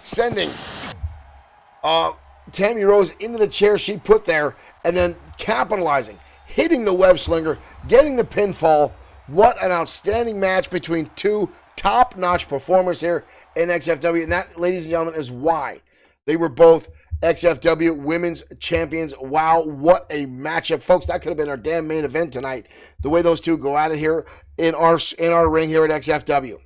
sending Tammy Rose into the chair she put there, and then capitalizing, hitting the web slinger, getting the pinfall. What an outstanding match between two top-notch performers here in XFW, and that, ladies and gentlemen, is why they were both XFW Women's Champions. Wow, what a matchup. Folks, that could have been our damn main event tonight, the way those two go at it here in our ring here at XFW.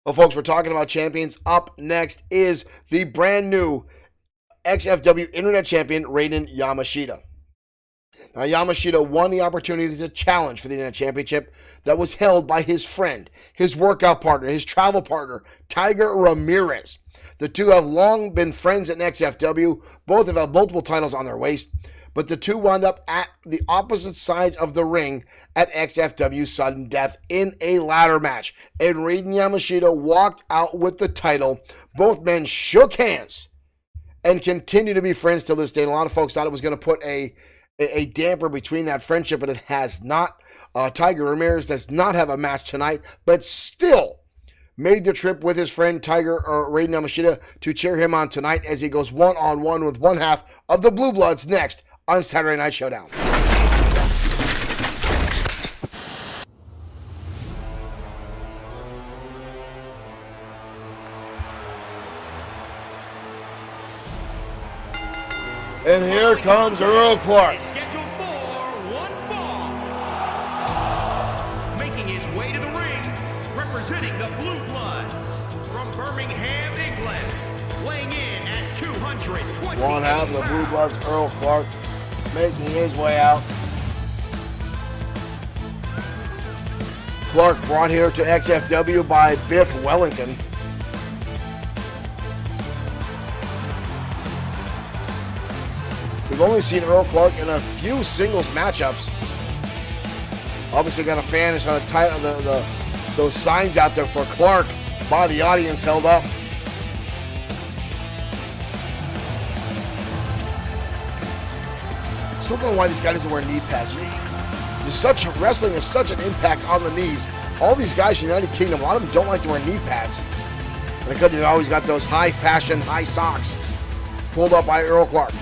Well, folks, we're talking about champions. Up next is the brand new XFW Internet Champion, Raiden Yamashita. Now, Yamashita won the opportunity to challenge for the Internet Championship that was held by his friend, his workout partner, his travel partner, Tiger Ramirez. The two have long been friends in XFW. Both have had multiple titles on their waist, but the two wound up at the opposite sides of the ring at XFW Sudden Death in a ladder match. And Raiden Yamashita walked out with the title. Both men shook hands and continue to be friends till this day. And a lot of folks thought it was going to put a damper between that friendship, but it has not. Tiger Ramirez does not have a match tonight, but still made the trip with his friend Raiden Yamashita to cheer him on tonight as he goes one-on-one with one half of the Blue Bloods next on Saturday Night Showdown. And here comes Earl Clark. Scheduled for one fall. Making his way to the ring, representing the Blue Bloods from Birmingham, England, weighing in at 220. One half of the Blue Bloods, Earl Clark, making his way out. Clark brought here to XFW by Biff Wellington. We've only seen Earl Clark in a few singles matchups. Obviously got a fan that's on the title, those signs out there for Clark by the audience held up. Still don't know why this guy doesn't wear knee pads. Wrestling is such an impact on the knees. All these guys in the United Kingdom, a lot of them don't like to wear knee pads. Because they've always got those high fashion, high socks pulled up by Earl Clark.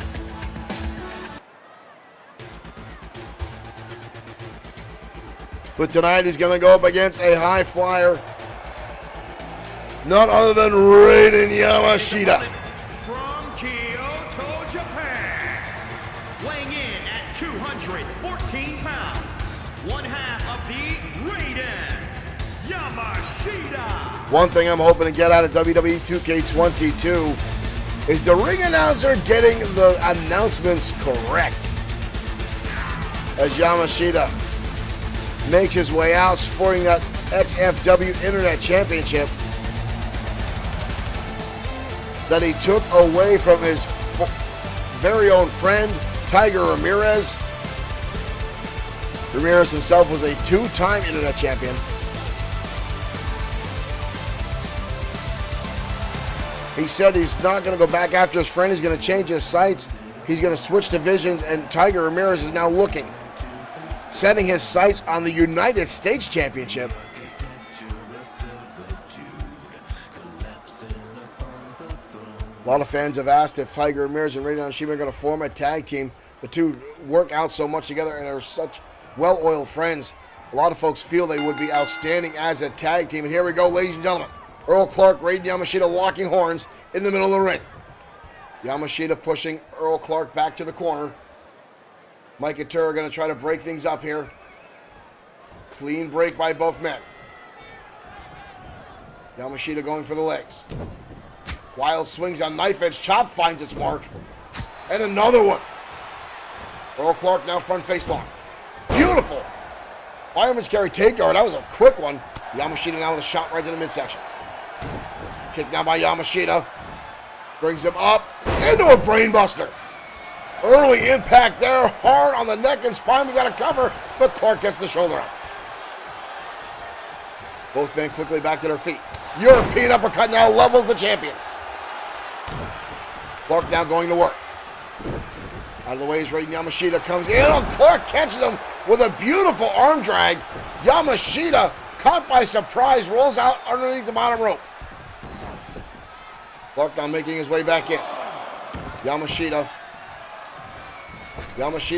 But tonight he's going to go up against a high flyer, none other than Raiden Yamashita. From Kyoto, Japan, weighing in at 214 pounds, one half of the Raiden Yamashita. One thing I'm hoping to get out of WWE 2K22 is the ring announcer getting the announcements correct. As Yamashita makes his way out, sporting that XFW Internet Championship that he took away from his very own friend, Tiger Ramirez. Ramirez himself was a two-time Internet Champion. He said he's not going to go back after his friend. He's going to change his sights. He's going to switch divisions, and Tiger Ramirez is now looking, setting his sights on the United States Championship. A lot of fans have asked if Tiger Ramirez and Raiden Yamashita are going to form a tag team. The two work out so much together and are such well-oiled friends. A lot of folks feel they would be outstanding as a tag team. And here we go, ladies and gentlemen. Earl Clark, Raiden Yamashita locking horns in the middle of the ring. Yamashita pushing Earl Clark back to the corner. Mike and Tur are going to try to break things up here. Clean break by both men. Yamashita going for the legs. Wild swings on knife edge. Chop finds its mark. And another one. Earl Clark now front face lock. Beautiful. Fireman's carry takeover. That was a quick one. Yamashita now with a shot right to the midsection. Kick now by Yamashita. Brings him up into a brainbuster. Early impact there, hard on the neck and spine. We've got a cover. but Clark gets the shoulder up. Both men quickly back to their feet. European uppercut now levels the champion. Clark now going to work. Out of the way as Raiden Yamashita comes in. Oh, Clark catches him with a beautiful arm drag. Yamashita, caught by surprise, rolls out underneath the bottom rope. Clark now making his way back in. Yamashita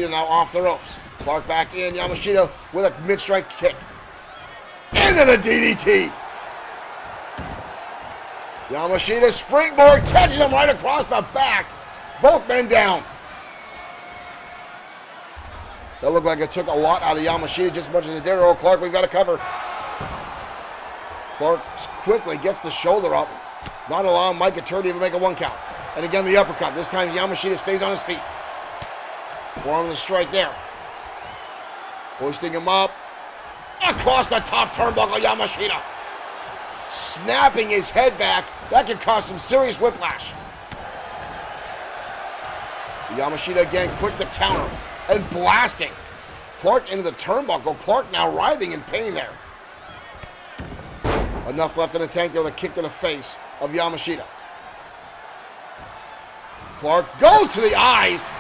now off the ropes. Clark back in. Yamashita with a mid-strike kick. And then a DDT. Yamashita springboard, catches him right across the back. Both men down. That looked like it took a lot out of Yamashita, just as much as it did. Oh, Clark, we've got to cover. Clark quickly gets the shoulder up, not allowing Mike Attorney to make a 1 count. And again, the uppercut. This time, Yamashita stays on his feet. One on the strike there. Hoisting him up. Across the top turnbuckle, Yamashita. Snapping his head back. That could cause some serious whiplash. Yamashita again, quick to counter. And blasting Clark into the turnbuckle. Clark now writhing in pain there. Enough left in the tank there with a kick to the face of Yamashita. Clark goes to the eyes.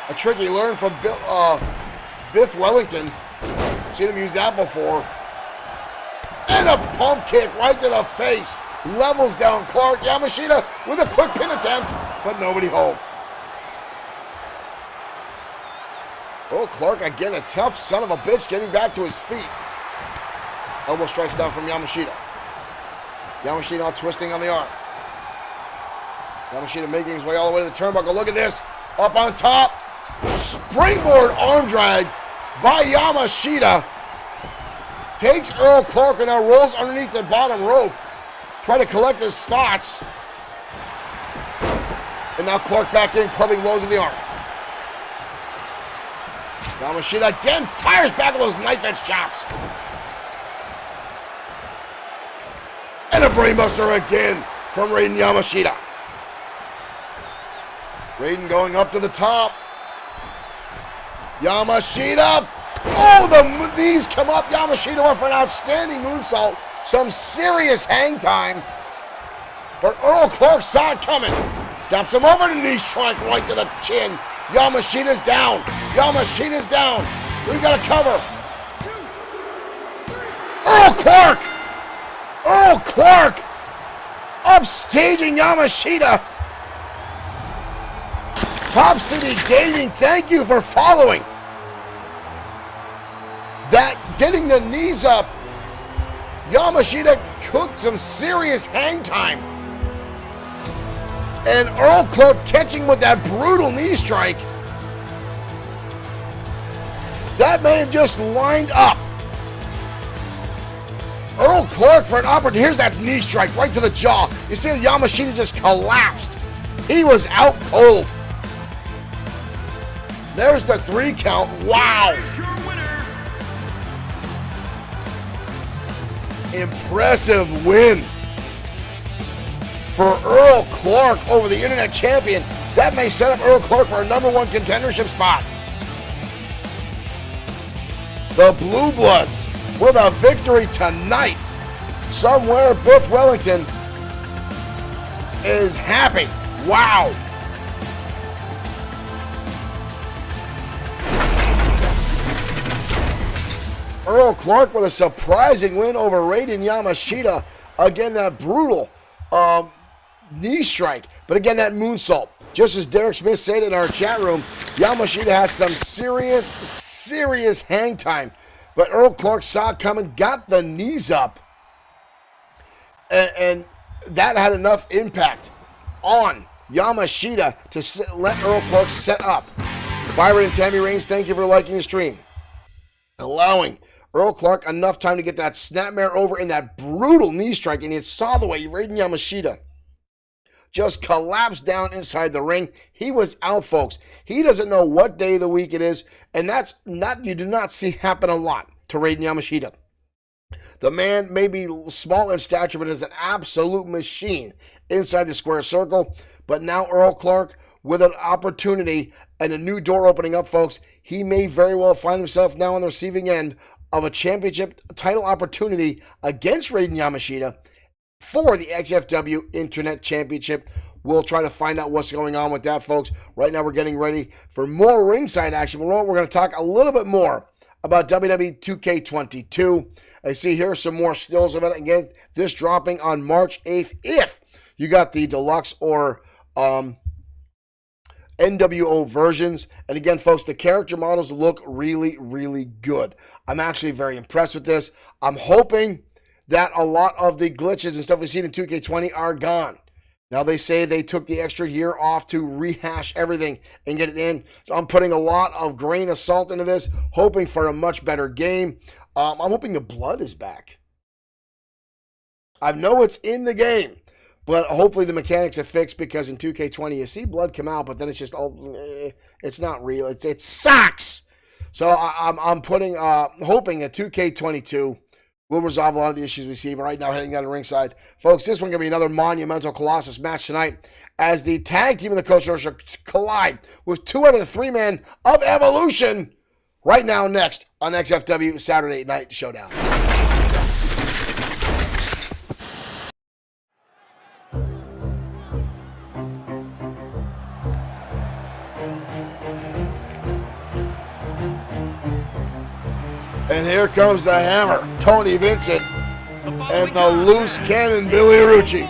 A trick he learned from Biff Wellington. Seen him use that before. And a pump kick right to the face. Levels down Clark. Yamashita with a quick pin attempt, but nobody home. Oh, Clark again, a tough son of a bitch getting back to his feet. Elbow strikes down from Yamashita. Yamashita now twisting on the arm. Yamashita making his way all the way to the turnbuckle. Look at this. Up on top. Springboard arm drag by Yamashita. Takes Earl Clark and now rolls underneath the bottom rope. Trying to collect his thoughts. And now Clark back in, clubbing lows in the arm. Yamashita again fires back with those knife edge chops. And a brainbuster again from Raiden Yamashita. Raiden going up to the top. Yamashita. Oh, the knees come up. Yamashita went for an outstanding moonsault. Some serious hang time. But Earl Clark saw it coming. Snaps him over the knee strike right to the chin. Yamashita's down. Yamashita's down. We've got to cover. Earl Clark. Earl Clark upstaging Yamashita. Top City Gaming, thank you for following. That getting the knees up. Yamashita cooked some serious hang time. And Earl Clark catching with that brutal knee strike. That may have just lined up. Earl Clark for an opportunity. Here's that knee strike right to the jaw. You see Yamashita just collapsed. He was out cold. There's the 3 count. Wow. Impressive win for Earl Clark over the Internet Champion. That may set up Earl Clark for a #1 contendership spot. The Blue Bloods with a victory tonight. Somewhere Biff Wellington is happy. Wow. Earl Clark with a surprising win over Raiden Yamashita. Again, that brutal knee strike. But again, that moonsault. Just as Derek Smith said in our chat room, Yamashita had some serious hang time. But Earl Clark saw it coming, got the knees up. And that had enough impact on Yamashita to let Earl Clark set up. Byron and Tammy Raines, thank you for liking the stream. Allowing Earl Clark enough time to get that snapmare over in that brutal knee strike, and you saw the way Raiden Yamashita just collapsed down inside the ring. He was out, folks. He doesn't know what day of the week it is, and that's not, you do not see happen a lot to Raiden Yamashita. The man may be small in stature, but is an absolute machine inside the square circle. But now Earl Clark with an opportunity and a new door opening up, folks. he may very well find himself now on the receiving end of a championship title opportunity against Raiden Yamashita for the XFW Internet Championship. We'll try to find out what's going on with that, folks. Right now, we're getting ready for more ringside action. We're going to talk a little bit more about WWE 2K22. I see here some more stills of it. Again, this dropping on March 8th. If you got the deluxe or NWO versions. And again, folks, the character models look really, really good. I'm actually very impressed with this. I'm hoping that a lot of the glitches and stuff we've seen in 2K20 are gone. Now, they say they took the extra year off to rehash everything and get it in. So I'm putting a lot of grain of salt into this, hoping for a much better game. I'm hoping the blood is back. I know it's in the game, but hopefully the mechanics are fixed, because in 2K20 you see blood come out, but then it's just it's not real. It sucks. So I'm hoping that 2K22 will resolve a lot of the issues we see. But right now, heading down to ringside, folks, this one's gonna be another monumental Colossus match tonight, as the tag team of the Coast Rusher collide with 2 out of the 3 men of Evolution. Right now, next on XFW Saturday Night Showdown. And here comes the Hammer, Tony Vincent, and the loose cannon, Billy Rucci.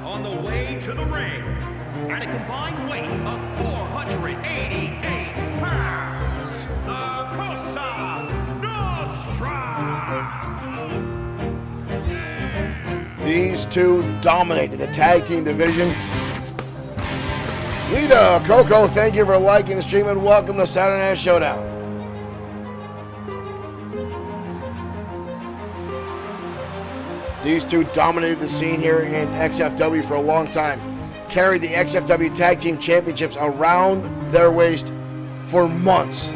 On the way to the ring, at a combined weight of 488 pounds, the Cosa Nostra. These two dominated the tag team division. Lita, Coco, thank you for liking the stream and welcome to Saturday Night Showdown. These two dominated the scene here in XFW for a long time. Carried the XFW Tag Team Championships around their waist for months.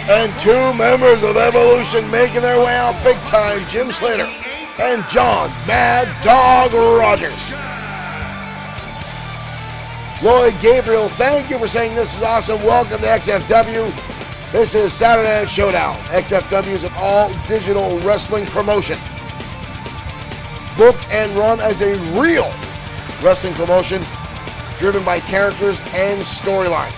And 2 members of Evolution making their way out big time, Jim Slater and John Mad Dog Rogers. Lloyd Gabriel, thank you for saying this is awesome. Welcome to XFW. This is Saturday Night Showdown. XFW is an all-digital wrestling promotion, booked and run as a real wrestling promotion, driven by characters and storyline.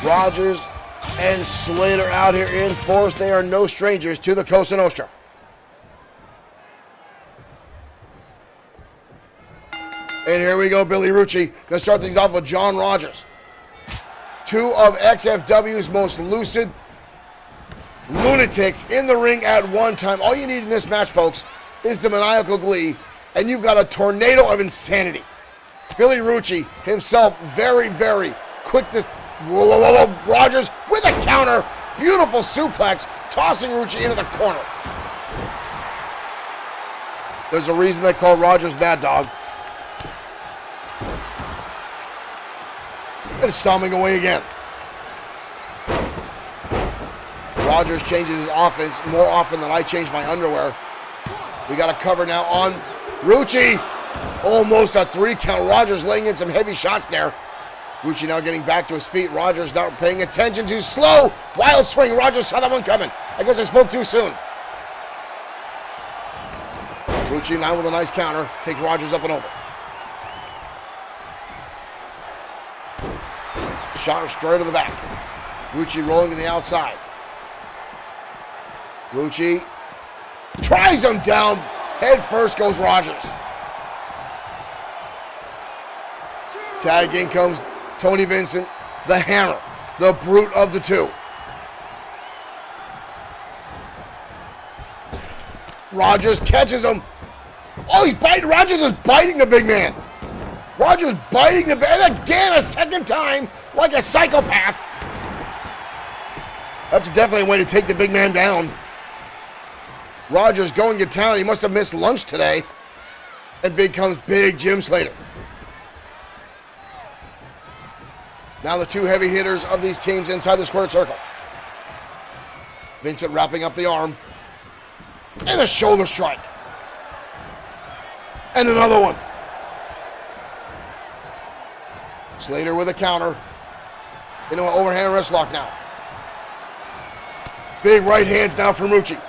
Rogers and Slater out here in force. They are no strangers to the Cosa Nostra. And here we go, Billy Rucci. Gonna start things off with John Rogers. 2 of XFW's most lucid lunatics in the ring at one time. All you need in this match, folks, is the maniacal glee, and you've got a tornado of insanity. Billy Rucci himself, very, very quick to... Rogers with a counter. Beautiful suplex, tossing Rucci into the corner. There's a reason they call Rogers Mad Dog. And stomping away again. Rogers changes his offense more often than I change my underwear. We got a cover now on Rucci. Almost a 3 count. Rogers laying in some heavy shots there. Rucci now getting back to his feet. Rogers not paying attention. Too slow. Wild swing. Rogers saw that one coming. I guess I spoke too soon. Rucci now with a nice counter. Takes Rogers up and over. Shot her straight to the back. Rucci rolling to the outside. Rucci tries him down. Head first goes Rogers. Tag in comes Tony Vincent, the Hammer, the brute of the 2. Rogers catches him. Oh, he's biting. Rogers is biting the big man. Rogers biting the man again, a second time, like a psychopath. That's definitely a way to take the big man down. Rogers going to town. He must have missed lunch today. And big comes Big Jim Slater. Now the two heavy hitters of these teams inside the squared circle. Vincent wrapping up the arm. And a shoulder strike. And another one. Slater with a counter. Into an overhand wrist lock now. Big right hands now from Rucci.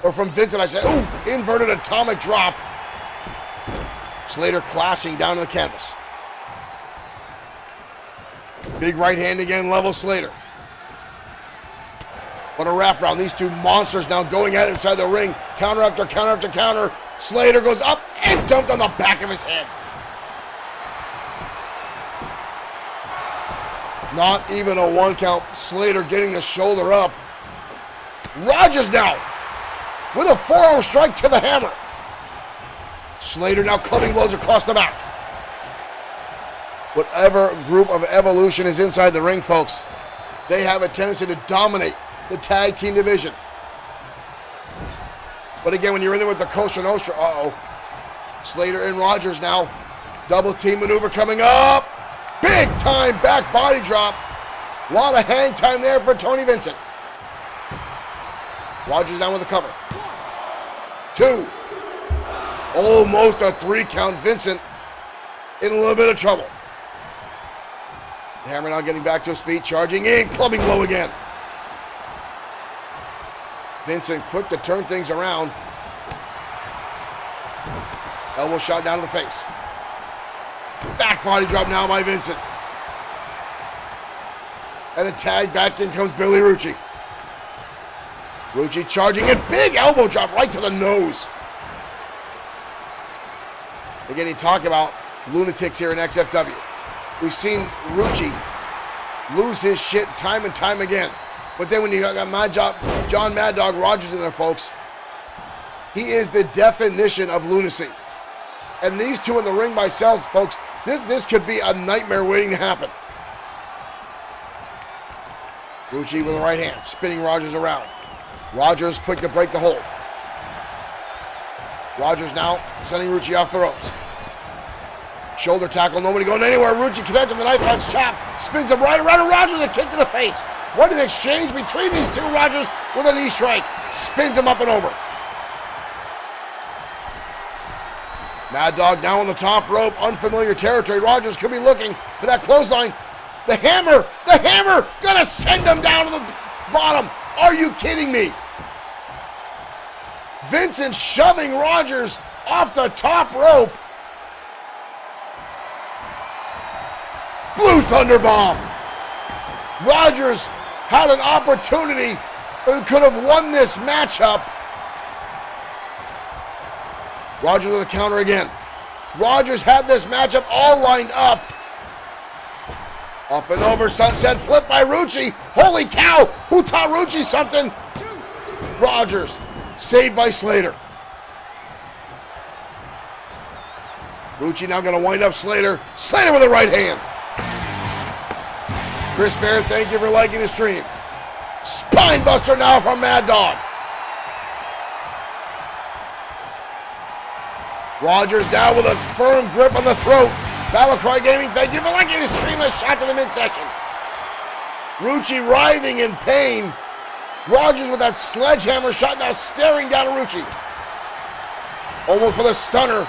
Or from Vincent, I said. Ooh, inverted atomic drop. Slater clashing down to the canvas. Big right hand again, level Slater. What a wraparound. These two monsters now going at it inside the ring. Counter after counter after counter. Slater goes up and dumped on the back of his head. Not even a 1 count. Slater getting the shoulder up. Rogers now with a forearm strike to the hammer. Slater now clubbing blows across the back. Whatever group of Evolution is inside the ring, folks, they have a tendency to dominate the tag team division. But again, when you're in there with the Cosa Nostra, Slater and Rogers now. Double team maneuver coming up. Big time back body drop. A lot of hang time there for Tony Vincent. Rogers down with the cover. 2. Almost a 3 count. Vincent in a little bit of trouble. The Hammer now getting back to his feet, charging in, clubbing low again. Vincent quick to turn things around. Elbow shot down to the face. Back body drop now by Vincent. And a tag back in comes Billy Rucci. Rucci charging in, big elbow drop right to the nose. Again, you talk about lunatics here in XFW. We've seen Rucci lose his shit time and time again. But then when you got John Mad Dog Rogers in there, folks, he is the definition of lunacy. And these two in the ring by themselves, folks, this could be a nightmare waiting to happen. Rucci with the right hand, spinning Rogers around. Rogers quick to break the hold. Rogers now sending Rucci off the ropes. Shoulder tackle, nobody going anywhere. Rucci connects with the knife punch chop. Spins him right around Rogers, a kick to the face. What an exchange between these two. Rogers with a knee strike. Spins him up and over. Mad Dog down on the top rope. Unfamiliar territory. Rogers could be looking for that clothesline. The hammer, gonna send him down to the bottom. Are you kidding me? Vincent shoving Rogers off the top rope. Blue Thunder Bomb. Rogers had an opportunity and could have won this matchup. Rogers with a counter again. Rogers had this matchup all lined up. Up and over, sunset flip by Rucci. Holy cow, who taught Rucci something? Rogers, saved by Slater. Rucci now gonna wind up Slater. Slater with a right hand. Chris Fair, thank you for liking the stream. Spine buster now from Mad Dog. Rogers down with a firm grip on the throat. Battlecry Gaming, thank you for liking the stream. A shot to the midsection. Rucci writhing in pain. Rogers with that sledgehammer shot now staring down at Rucci. Almost for the stunner.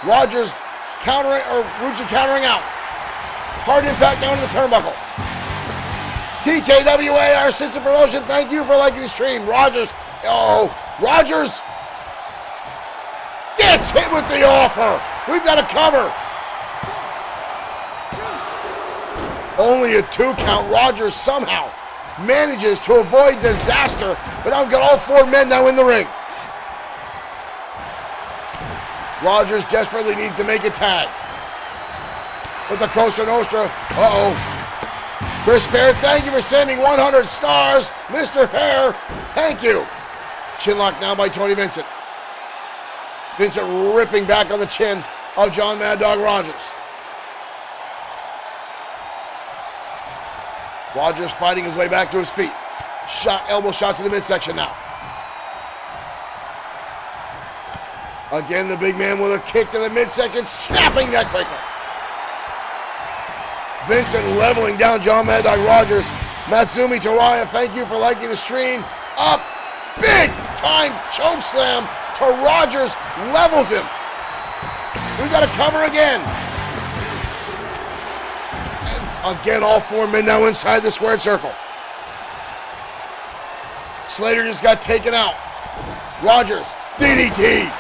Rogers countering, or Rucci countering out. Hard impact down to the turnbuckle. TKWA, our sister promotion, thank you for liking the stream. Rogers gets hit with the offer. We've got a cover. Only a 2 count. Rogers somehow manages to avoid disaster, but I've got all 4 men now in the ring. Rogers desperately needs to make a tag. With the Cosa Nostra. Chris Fair, thank you for sending 100 stars. Mr. Fair, thank you. Chinlock now by Tony Vincent. Vincent ripping back on the chin of John Mad Dog Rogers. Rogers fighting his way back to his feet. Elbow shots to the midsection now. Again, the big man with a kick to the midsection, snapping neck breaker. Vincent leveling down John Mad Dog Rogers. Matsumi Taraya, thank you for liking the stream. Up, big time choke slam to Rogers, levels him. We've got to cover again. And again, all four men now inside the squared circle. Slater just got taken out. Rogers, DDT.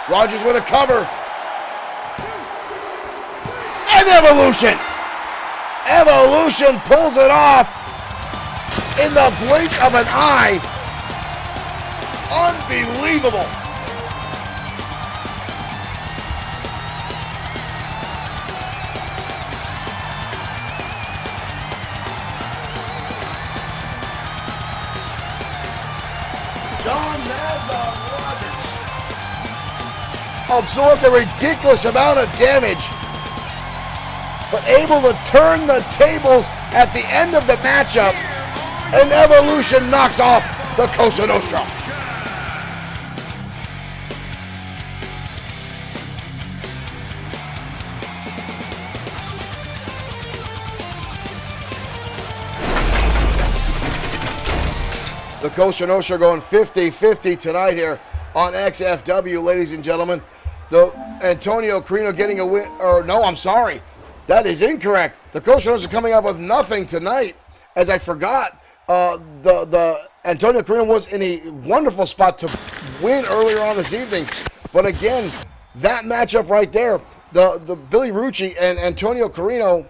Rogers with a cover. And Evolution. Evolution pulls it off in the blink of an eye. Unbelievable. John Mad Dog Rogers absorbed a ridiculous amount of damage, but able to turn the tables at the end of the matchup, and Evolution knocks off the Cosa Nostra. The Cosa Nostra going 50-50 tonight here on XFW, ladies and gentlemen. The Antonio Carino getting a win, or no, I'm sorry. That is incorrect. The Cosa Nostra coming up with nothing tonight, as I forgot. The Antonio Carino was in a wonderful spot to win earlier on this evening. But again, that matchup right there, the Billy Rucci and Antonio Carino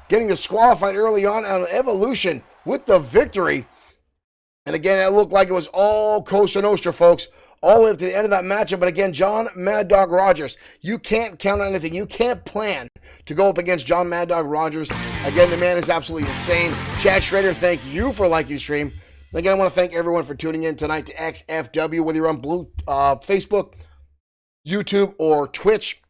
getting disqualified early on Evolution with the victory. And again, it looked like it was all Cosa Nostra, folks, all the way up to the end of that matchup. But again, John Mad Dog Rogers, you can't count on anything. You can't plan to go up against John Mad Dog Rogers. Again, the man is absolutely insane. Chad Schrader, thank you for liking the stream. Again, I want to thank everyone for tuning in tonight to XFW, whether you're on Facebook, YouTube, or Twitch,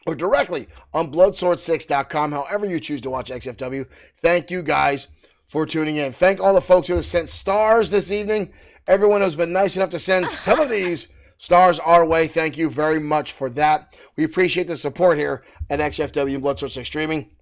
or directly on Bloodsword6.com, however you choose to watch XFW. Thank you guys for tuning in. Thank all the folks who have sent stars this evening. Everyone who's been nice enough to send some of these stars our way. Thank you very much for that. We appreciate the support here at XFW and Bloodsword6 Streaming.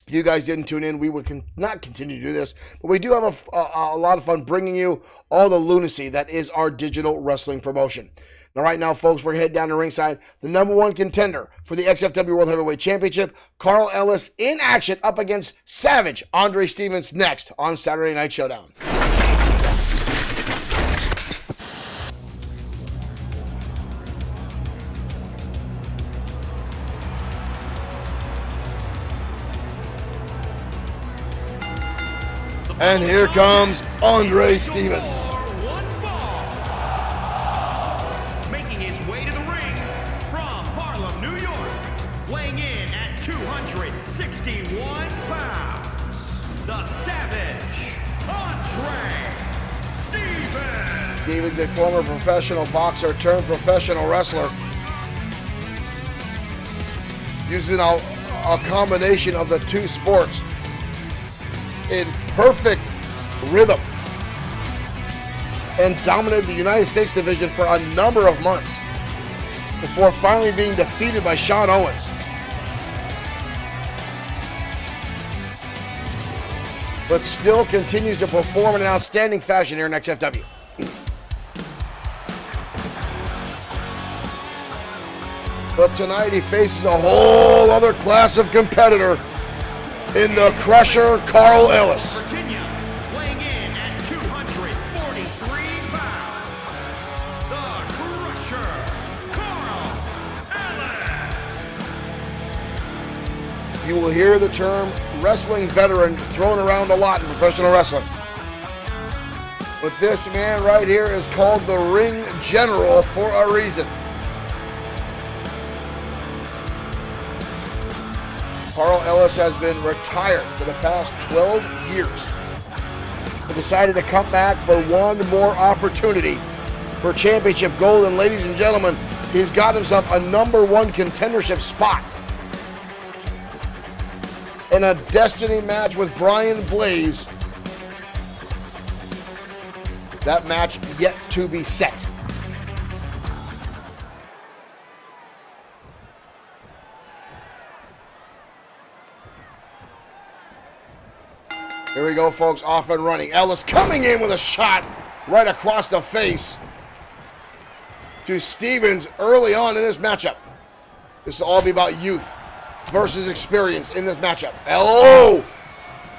If you guys didn't tune in, we would not continue to do this, but we do have a lot of fun bringing you all the lunacy that is our digital wrestling promotion. Now, right now, folks, we're headed down to ringside. The number one contender for the XFW World Heavyweight Championship, Carl Ellis, in action up against Savage Andre Stevens next on Saturday Night Showdown. And here comes Andre Stevens. Making his way to the ring from Harlem, New York, weighing in at 261 pounds, the Savage, Andre Stevens. Stevens, a former professional boxer turned professional wrestler, using a combination of the two sports in perfect rhythm, and dominated the United States division for a number of months before finally being defeated by Sean Owens. But still continues to perform in an outstanding fashion here in XFW. But tonight he faces a whole other class of competitor in the Crusher, Carl Ellis. Virginia, weighing in at 243 pounds, the Crusher, Carl Ellis. You will hear the term wrestling veteran thrown around a lot in professional wrestling. But this man right here is called the Ring General for a reason. Carl Ellis has been retired for the past 12 years, but decided to come back for one more opportunity for championship gold. And ladies and gentlemen, he's got himself a number one contendership spot in a Destiny match with Brian Blaze. That match yet to be set. Here we go, folks, off and running. Ellis coming in with a shot right across the face to Stevens early on in this matchup. This will all be about youth versus experience in this matchup. Oh!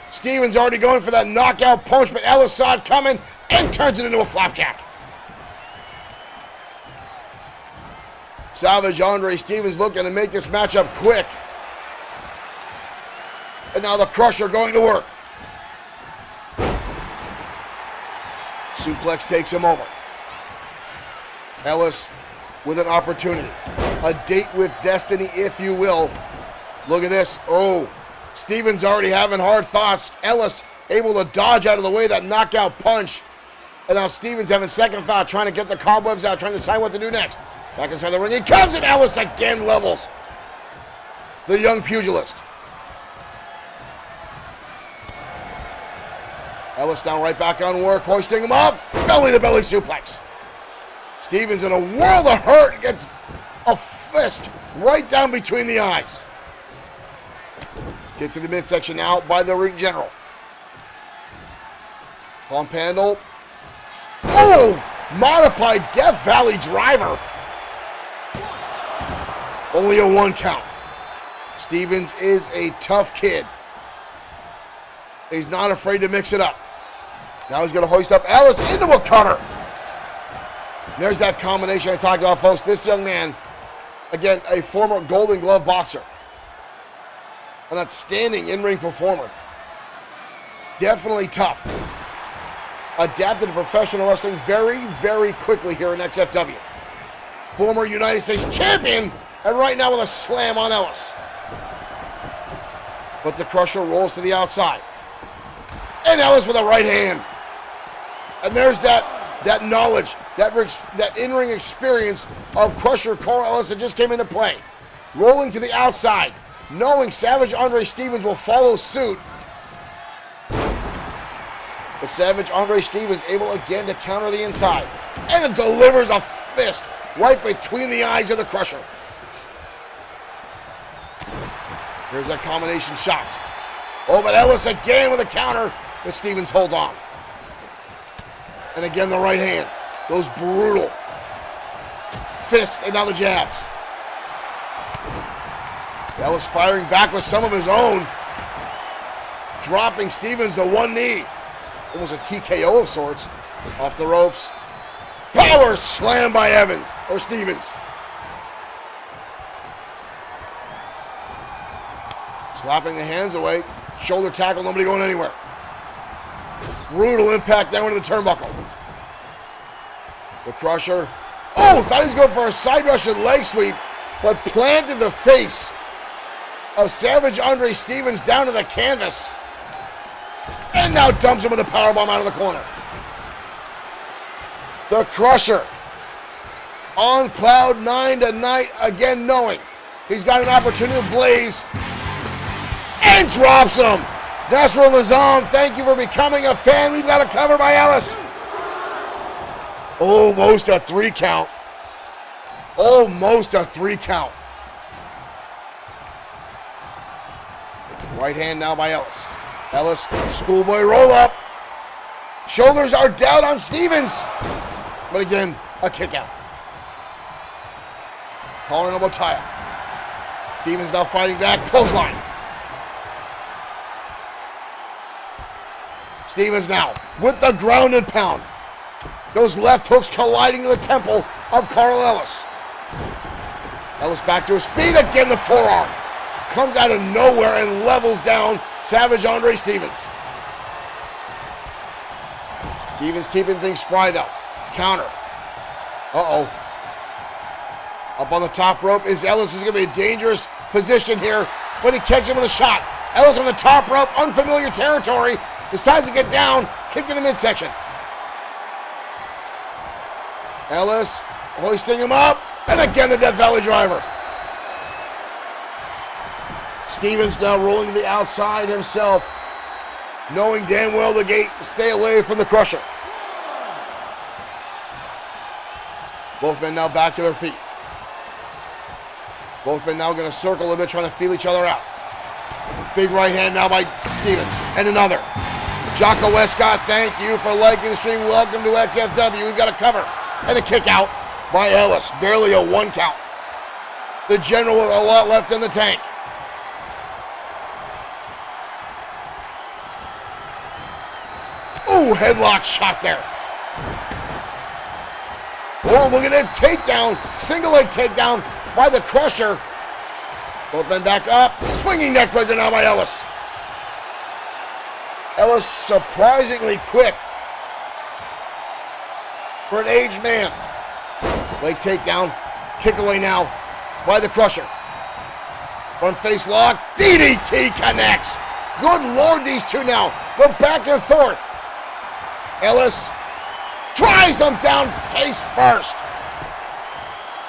Stevens already going for that knockout punch, but Ellis saw it coming and turns it into a flapjack. Savage Andre Stevens looking to make this matchup quick. And now the Crusher going to work. Suplex takes him over. Ellis with an opportunity. A date with destiny, if you will. Look at this. Oh, Stevens already having hard thoughts. Ellis able to dodge out of the way of that knockout punch. And now Stevens having second thought, trying to get the cobwebs out, trying to decide what to do next. Back inside the ring, he comes, and Ellis again levels the young pugilist. Ellis now right back on work, hoisting him up. Belly-to-belly suplex. Stevens in a world of hurt gets a fist right down between the eyes. Get to the midsection now by the ring general. Pump handle. Oh! Modified Death Valley driver. Only a 1 count. Stevens is a tough kid. He's not afraid to mix it up. Now he's going to hoist up Ellis into a cutter. There's that combination I talked about, folks. This young man, again, a former Golden Glove boxer. An outstanding in-ring performer. Definitely tough. Adapted to professional wrestling very, very quickly here in XFW. Former United States champion, and right now with a slam on Ellis. But the Crusher rolls to the outside. And Ellis with a right hand. And there's that knowledge, that in-ring experience of Crusher Carl Ellis that just came into play. Rolling to the outside, knowing Savage Andre Stevens will follow suit. But Savage Andre Stevens able again to counter the inside. And it delivers a fist right between the eyes of the Crusher. Here's that combination shots. Oh, but Ellis again with a counter, but Stevens holds on. And again the right hand. Those brutal fists and now the jabs. Ellis firing back with some of his own. Dropping Stevens to one knee. Almost a TKO of sorts. Off the ropes. Power slam by Evans, or Stevens. Slapping the hands away. Shoulder tackle, nobody going anywhere. Brutal impact down into the turnbuckle. The Crusher. Oh, thought he was going for a side Russian leg sweep, but planted the face of Savage Andre Stevens down to the canvas. And now dumps him with a powerbomb out of the corner. The Crusher on cloud 9 tonight, again knowing he's got an opportunity to blaze. And drops him. Nasrul Nizam, thank you for becoming a fan. We've got a cover by Ellis. Almost a 3 count. Almost a 3 count. Right hand now by Ellis. Ellis, schoolboy roll up. Shoulders are down on Stevens. But again, a kick out. Calling him a tie. Stevens now fighting back. Clothesline. Stevens now with the ground and pound. Those left hooks colliding to the temple of Carl Ellis. Ellis back to his feet. Again, the forearm. Comes out of nowhere and levels down Savage Andre Stevens. Stevens keeping things spry though. Counter. Uh-oh. Up on the top rope is Ellis. This is going to be a dangerous position here, but he catches him with a shot. Ellis on the top rope, unfamiliar territory. Decides to get down, kick to the midsection. Ellis hoisting him up, and again the Death Valley driver. Stevens now rolling to the outside himself, knowing damn well the gate to stay away from the Crusher. Both men now back to their feet. Both men now going to circle a bit, trying to feel each other out. Big right hand now by Stevens, and another. Jocko Westcott, thank you for liking the stream. Welcome to XFW. We've got a cover and a kick out by Ellis. Barely a 1 count. The General with a lot left in the tank. Ooh, headlock shot there. Oh, look at that takedown. Single leg takedown by the Crusher. Both men back up. Swinging neckbreaker now by Ellis. Ellis surprisingly quick for an aged man. Leg takedown. Kick away now by the Crusher. Front face lock. DDT connects. Good Lord, these two now. They're back and forth. Ellis drives them down face first.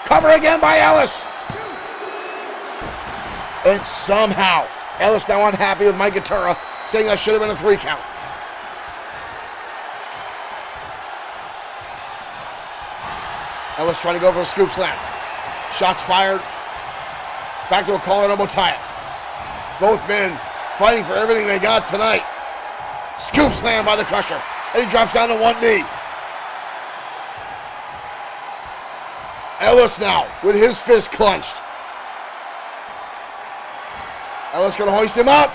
Cover again by Ellis. And somehow, Ellis now unhappy with Mike Gatura, saying that should have been a 3 count. Ellis trying to go for a scoop slam. Shots fired. Back to a collar elbow tie-up. Both men fighting for everything they got tonight. Scoop slam by the Crusher. And he drops down to 1 knee. Ellis now with his fist clenched. Ellis gonna hoist him up.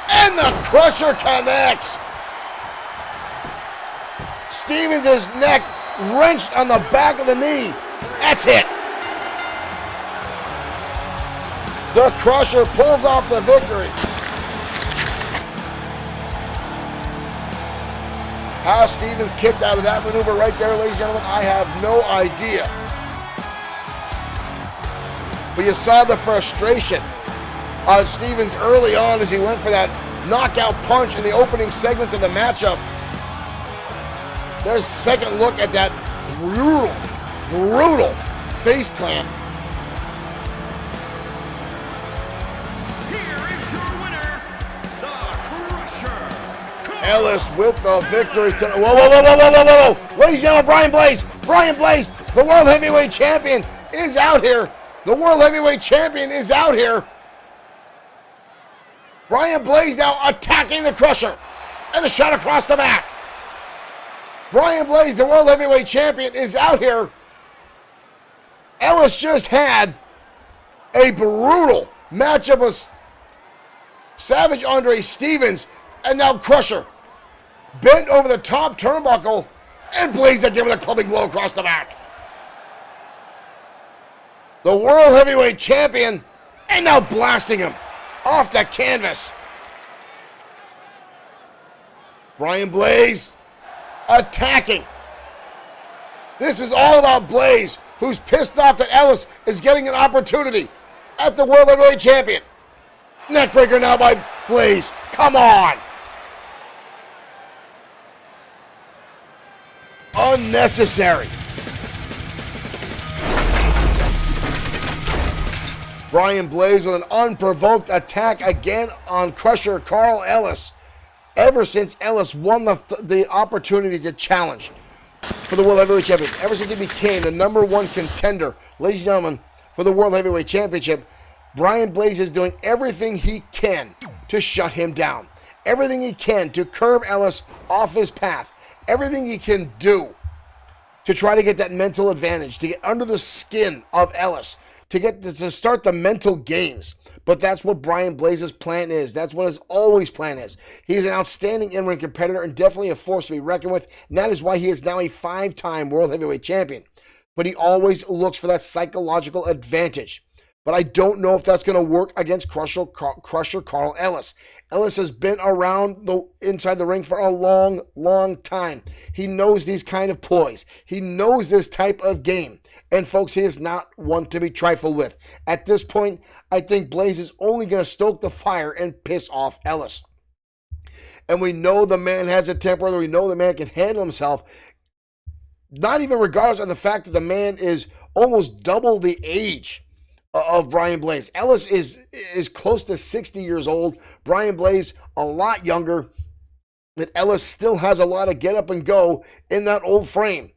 And the Crusher connects. Stevens' neck wrenched on the back of the knee. That's it. The Crusher pulls off the victory. How Stevens kicked out of that maneuver right there, ladies and gentlemen, I have no idea. But you saw the frustration of Stevens early on as he went for that knockout punch in the opening segments of the matchup. There's a second look at that brutal face plant. Ellis with the victory. Whoa. Ladies and gentlemen, Brian Blaze, the World Heavyweight Champion is out here. The World Heavyweight Champion is out here. Brian Blaze now attacking the Crusher. And a shot across the back. Brian Blaze, the World Heavyweight Champion, is out here. Ellis just had a brutal matchup with Savage Andre Stevens, and now Crusher bent over the top turnbuckle, and Blaze again with a clubbing blow across the back. The World Heavyweight Champion, and now blasting him off the canvas. Brian Blaze attacking. This is all about Blaze, who's pissed off that Ellis is getting an opportunity at the World Heavyweight Champion. Neckbreaker now by Blaze. Come on. Unnecessary. Brian Blaze with an unprovoked attack again on Crusher Carl Ellis. Ever since Ellis won the opportunity to challenge for the World Heavyweight Championship, ever since he became the #1 contender, ladies and gentlemen, for the World Heavyweight Championship, Brian Blaze is doing everything he can to shut him down. Everything he can to curb Ellis off his path. Everything he can do to try to get that mental advantage, to get under the skin of Ellis, to start the mental games. But that's what Brian Blaze's plan is. That's what his always plan is. He's an outstanding in-ring competitor and definitely a force to be reckoned with. And that is why he is now a 5-time World Heavyweight Champion. But he always looks for that psychological advantage. But I don't know if that's going to work against Crusher Carl Ellis. Ellis has been around inside the ring for a long time. He knows these kind of ploys. He knows this type of game. And folks, he is not one to be trifled with. At this point, I think Blaze is only going to stoke the fire and piss off Ellis. And we know the man has a temper. We know the man can handle himself. Not even regardless of the fact that the man is almost double the age of Brian Blaze. Ellis is close to 60 years old. Brian Blaze a lot younger. But Ellis still has a lot of get up and go in that old frame.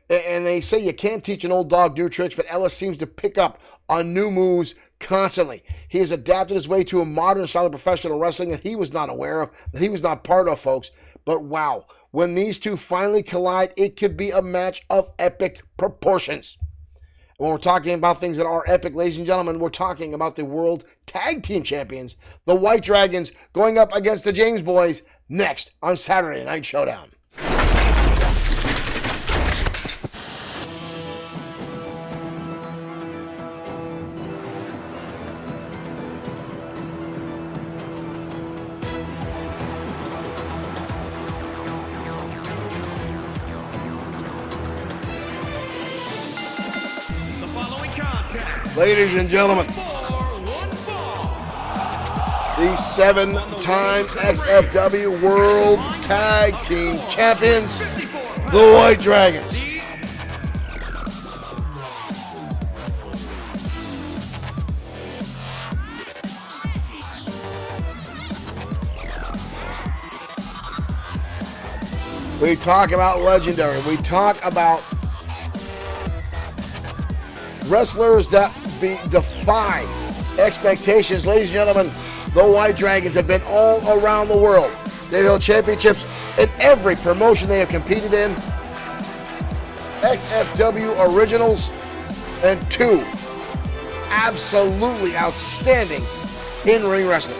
And they say you can't teach an old dog new tricks, but Ellis seems to pick up on new moves constantly. He has adapted his way to a modern style of professional wrestling that he was not aware of, that he was not part of, folks. But wow, when these two finally collide, it could be a match of epic proportions. When we're talking about things that are epic, ladies and gentlemen, we're talking about the World Tag Team Champions, the White Dragons, going up against the James Boys next on Saturday Night Showdown. Ladies and gentlemen, the 7-time XFW World Tag Team Champions, the White Dragons. We talk about legendary. We talk about wrestlers that defy expectations. Ladies and gentlemen, the White Dragons have been all around the world. They've held championships in every promotion they have competed in. XFW Originals and 2 absolutely outstanding in-ring wrestlers.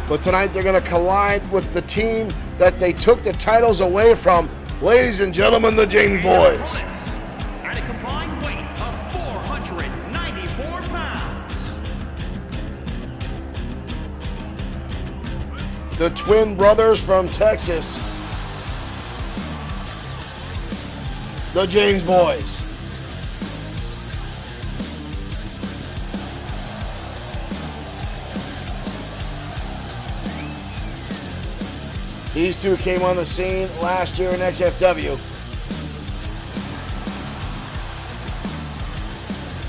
But tonight they're going to collide with the team that they took the titles away from. Ladies and gentlemen, the James Boys. At a combined weight of 494 pounds. The twin brothers from Texas. The James Boys. These two came on the scene last year in XFW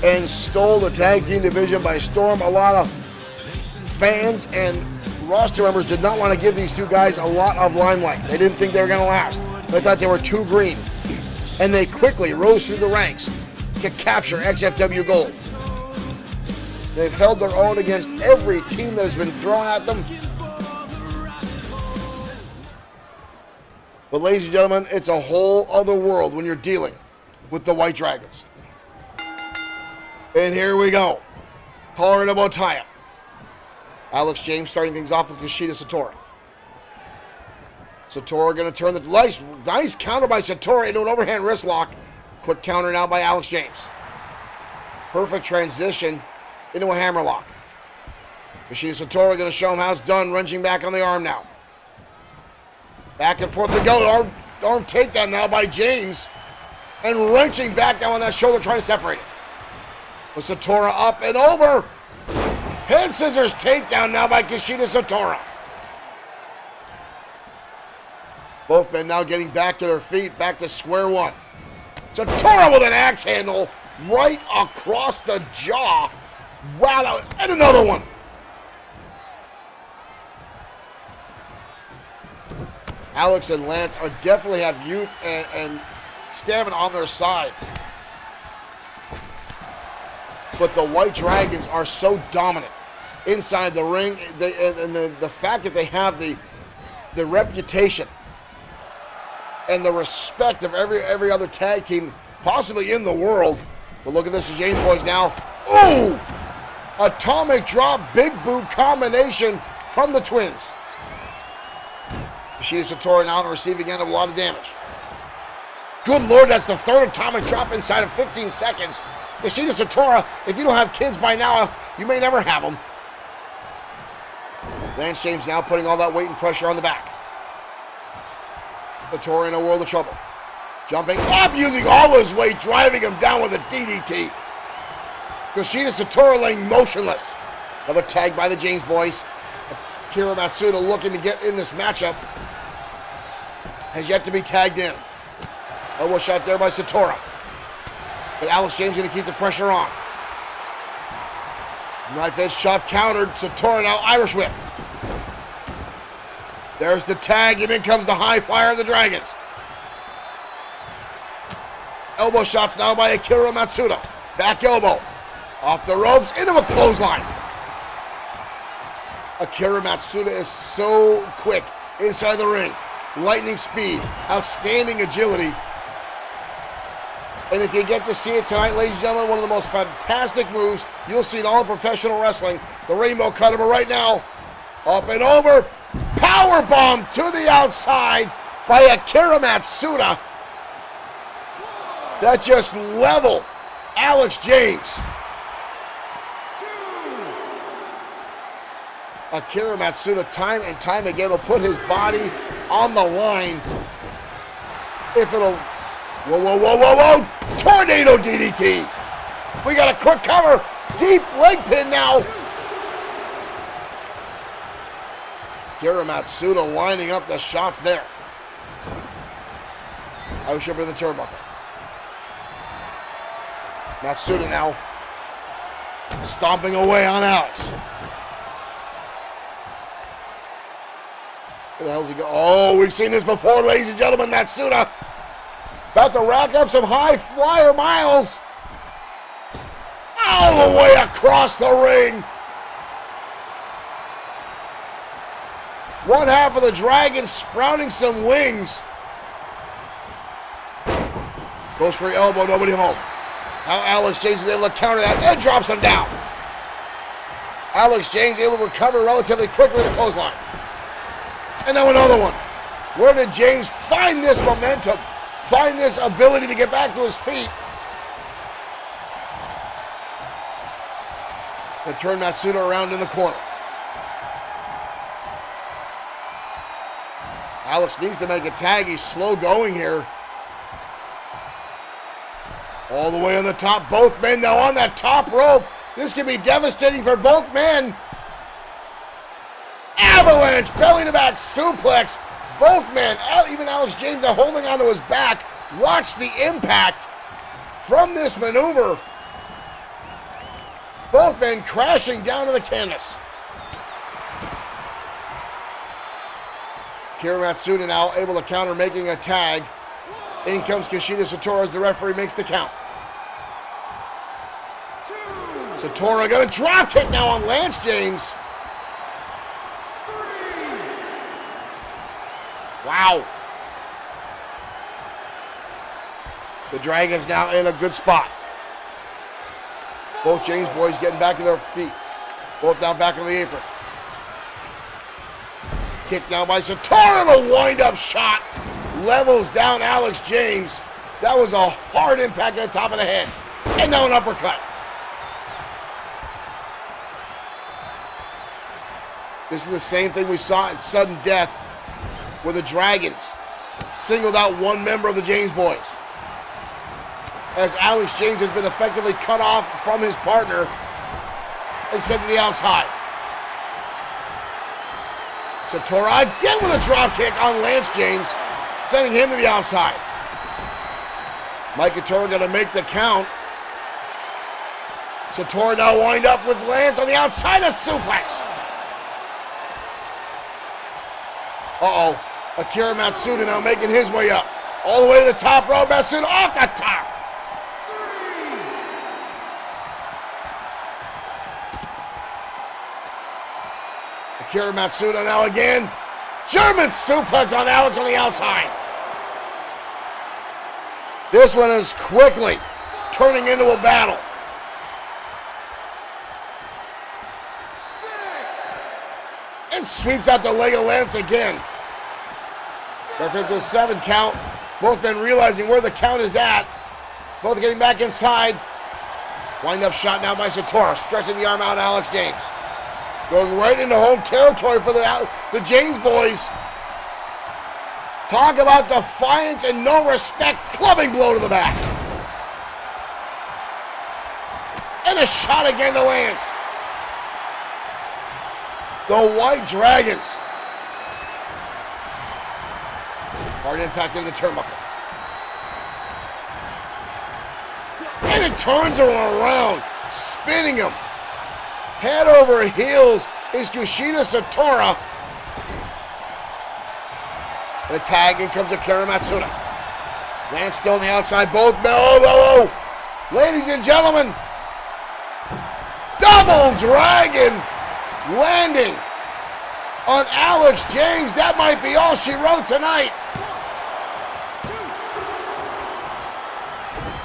and stole the tag team division by storm. A lot of fans and roster members did not want to give these two guys a lot of limelight. They didn't think they were going to last. They thought they were too green. And they quickly rose through the ranks to capture XFW gold. They've held their own against every team that has been thrown at them. But ladies and gentlemen, it's a whole other world when you're dealing with the White Dragons. And here we go. Collar and a bow tie-up. Alex James starting things off with Kushida Satora. Satora going to turn the nice counter by Satora into an overhand wrist lock. Quick counter now by Alex James. Perfect transition into a hammerlock. Kushida Satora going to show him how it's done, wrenching back on the arm now. Back and forth we go. Arm takedown now by James. And wrenching back down on that shoulder, trying to separate it. With Satora up and over. Head scissors takedown now by Kushida Satora. Both men now getting back to their feet, back to square one. Satora with an axe handle right across the jaw. Wow, and another one. Alex and Lance definitely have youth and stamina on their side. But the White Dragons are so dominant inside the ring. The fact that they have the reputation and the respect of every other tag team possibly in the world. But look at this, the James Boys now. Ooh! Atomic drop, big boot combination from the twins. Kushida Satora now on the receiving end of a lot of damage. Good Lord, that's the third atomic drop inside of 15 seconds. Kushida Satora, if you don't have kids by now, you may never have them. Lance James now putting all that weight and pressure on the back. Satora in a world of trouble. Jumping up, using all his weight, driving him down with a DDT. Kushida Satora laying motionless. Another tag by the James Boys. Akira Matsuda looking to get in this matchup. Has yet to be tagged in. Elbow shot there by Satora. But Alex James going to keep the pressure on. Knife edge chop countered. Satora now Irish whip. There's the tag, and in comes the high flyer of the Dragons. Elbow shots now by Akira Matsuda. Back elbow. Off the ropes, into a clothesline. Akira Matsuda is so quick inside the ring. Lightning speed, outstanding agility. And if you get to see it tonight, ladies and gentlemen, one of the most fantastic moves you'll see in all of professional wrestling. The Rainbow Cutter, but right now, up and over. Power bomb to the outside by Akira Matsuda. That just leveled Alex James. Akira Matsuda time and time again will put his body on the line. If it'll, whoa. Tornado DDT. We got a quick cover. Deep leg pin now. Akira Matsuda lining up the shots there. House up in the turnbuckle. Matsuda now stomping away on Alex. Where the hell's he go? Oh, we've seen this before, ladies and gentlemen. Matsuda about to rack up some high flyer miles. All the way across the ring. One half of the Dragon sprouting some wings. Goes for the elbow, nobody home. Now Alex James is able to counter that and drops him down. Alex James able to recover relatively quickly with the clothesline. And now another one. Where did James find this momentum? Find this ability to get back to his feet? And turn Matsuda around in the corner. Alex needs to make a tag. He's slow going here. All the way on the top. Both men now on that top rope. This can be devastating for both men. Avalanche, belly to back suplex. Both men, even Alex James, are holding onto his back. Watch the impact from this maneuver. Both men crashing down to the canvas. Akira Matsuda now able to counter, making a tag. In comes Kushida Satora as the referee makes the count. Satora got a drop kick now on Lance James. Wow. The Dragons now in a good spot. Both James boys getting back to their feet. Both now back on the apron. Kick now by Satora, and a wind-up shot. Levels down Alex James. That was a hard impact at the top of the head. And now an uppercut. This is the same thing we saw in Sudden Death, where the Dragons singled out one member of the James boys. As Alex James has been effectively cut off from his partner and sent to the outside. Satora again with a drop kick on Lance James, sending him to the outside. Mike Satora going to make the count. Satora now wind up with Lance on the outside of suplex. Uh-oh. Akira Matsuda now making his way up. All the way to the top rope. Matsuda off the top. Akira Matsuda now again. German suplex on Alex on the outside. This one is quickly turning into a battle. 6. And sweeps out the leg of Lance again. Referee to a 7 count. Both men realizing where the count is at. Both getting back inside. Wind up shot now by Satora. Stretching the arm out Alex James. Going right into home territory for the James boys. Talk about defiance and no respect. Clubbing blow to the back. And a shot again to Lance. The White Dragons. Hard impact into the turnbuckle. And it turns him around, spinning him. Head over heels is Kushida Satora. And a tag, in comes Akira Matsuda. Lance still on the outside, both. Oh. Ladies and gentlemen, double dragon landing on Alex James. That might be all she wrote tonight.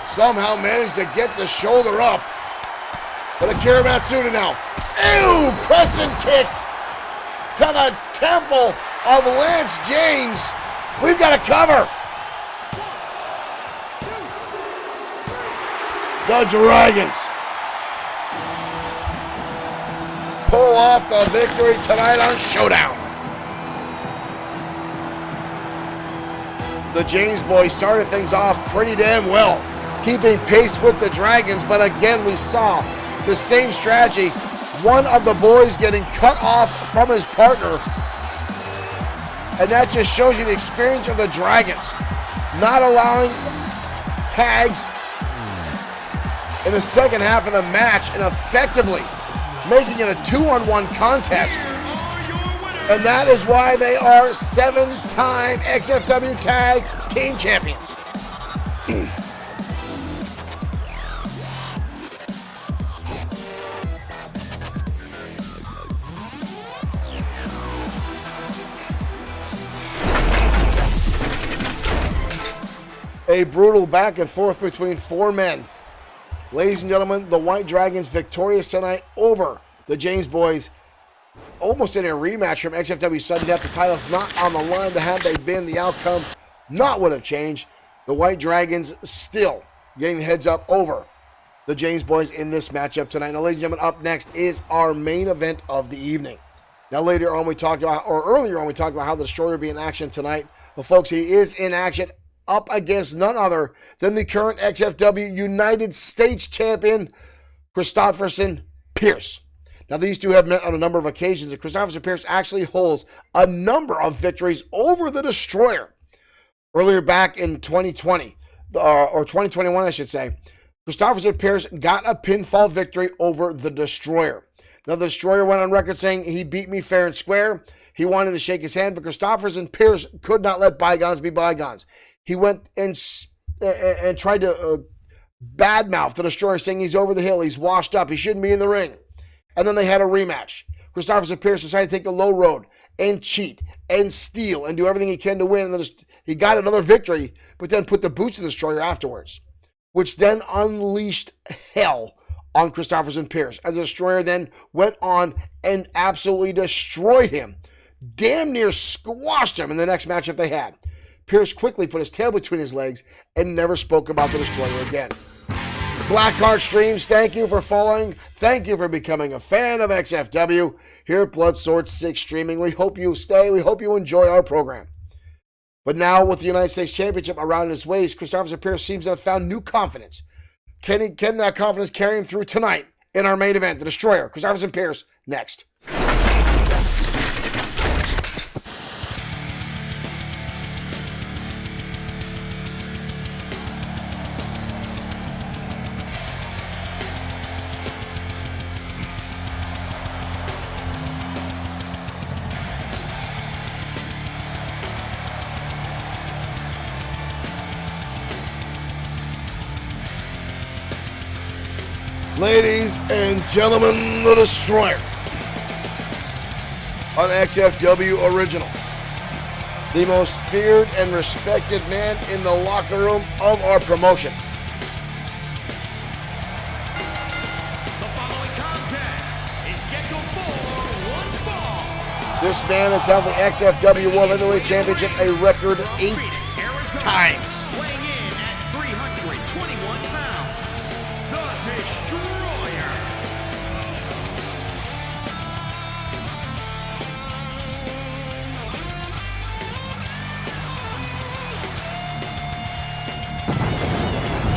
Somehow managed to get the shoulder up. But Akira Matsuda now. Ew! Crescent kick to the temple of Lance James. We've got a cover. The Dragons pull off the victory tonight on Showdown. The James boys started things off pretty damn well, keeping pace with the Dragons, but again we saw the same strategy. One of the boys getting cut off from his partner, and that just shows you the experience of the Dragons, not allowing tags in the second half of the match and effectively making it a 2-on-1 contest. And that is why they are 7-time XFW Tag Team Champions. A brutal back and forth between four men. Ladies and gentlemen, the White Dragons victorious tonight over the James boys. Almost in a rematch from XFW Sudden Death. The title's not on the line, but had they been, the outcome not would have changed. The White Dragons still getting the heads up over the James boys in this matchup tonight. Now, ladies and gentlemen, up next is our main event of the evening. Now, earlier on we talked about how the Destroyer will be in action tonight. Well, folks, he is in action up against none other than the current XFW United States champion, Christopherson Pierce. Now, these two have met on a number of occasions, and Christopherson Pierce actually holds a number of victories over the Destroyer. Earlier back in 2020, or 2021, I should say, Christopherson Pierce got a pinfall victory over the Destroyer. Now, the Destroyer went on record saying he beat me fair and square. He wanted to shake his hand, but Christopherson Pierce could not let bygones be bygones. He went and tried to badmouth the Destroyer, saying he's over the hill, he's washed up, he shouldn't be in the ring. And then they had a rematch. Christopherson Pierce decided to take the low road and cheat and steal and do everything he can to win. And then he got another victory, but then put the boots to the Destroyer afterwards, which then unleashed hell on Christopherson Pierce, as the Destroyer then went on and absolutely destroyed him, damn near squashed him in the next matchup they had. Pierce quickly put his tail between his legs and never spoke about the Destroyer again. Blackheart Streams, thank you for following. Thank you for becoming a fan of XFW here at Bloodsword6 Streaming. We hope you stay. We hope you enjoy our program. But now with the United States Championship around his waist, Christopherson Pierce seems to have found new confidence. Can that confidence carry him through tonight in our main event, the Destroyer? Christopherson Pierce, next. Ladies and gentlemen, the Destroyer on XFW Original. The most feared and respected man in the locker room of our promotion. The following contest is scheduled for one fall. This man has held the XFW World Heavyweight Championship a record 8 times. Weighing in at 321 pounds, the Destroyer.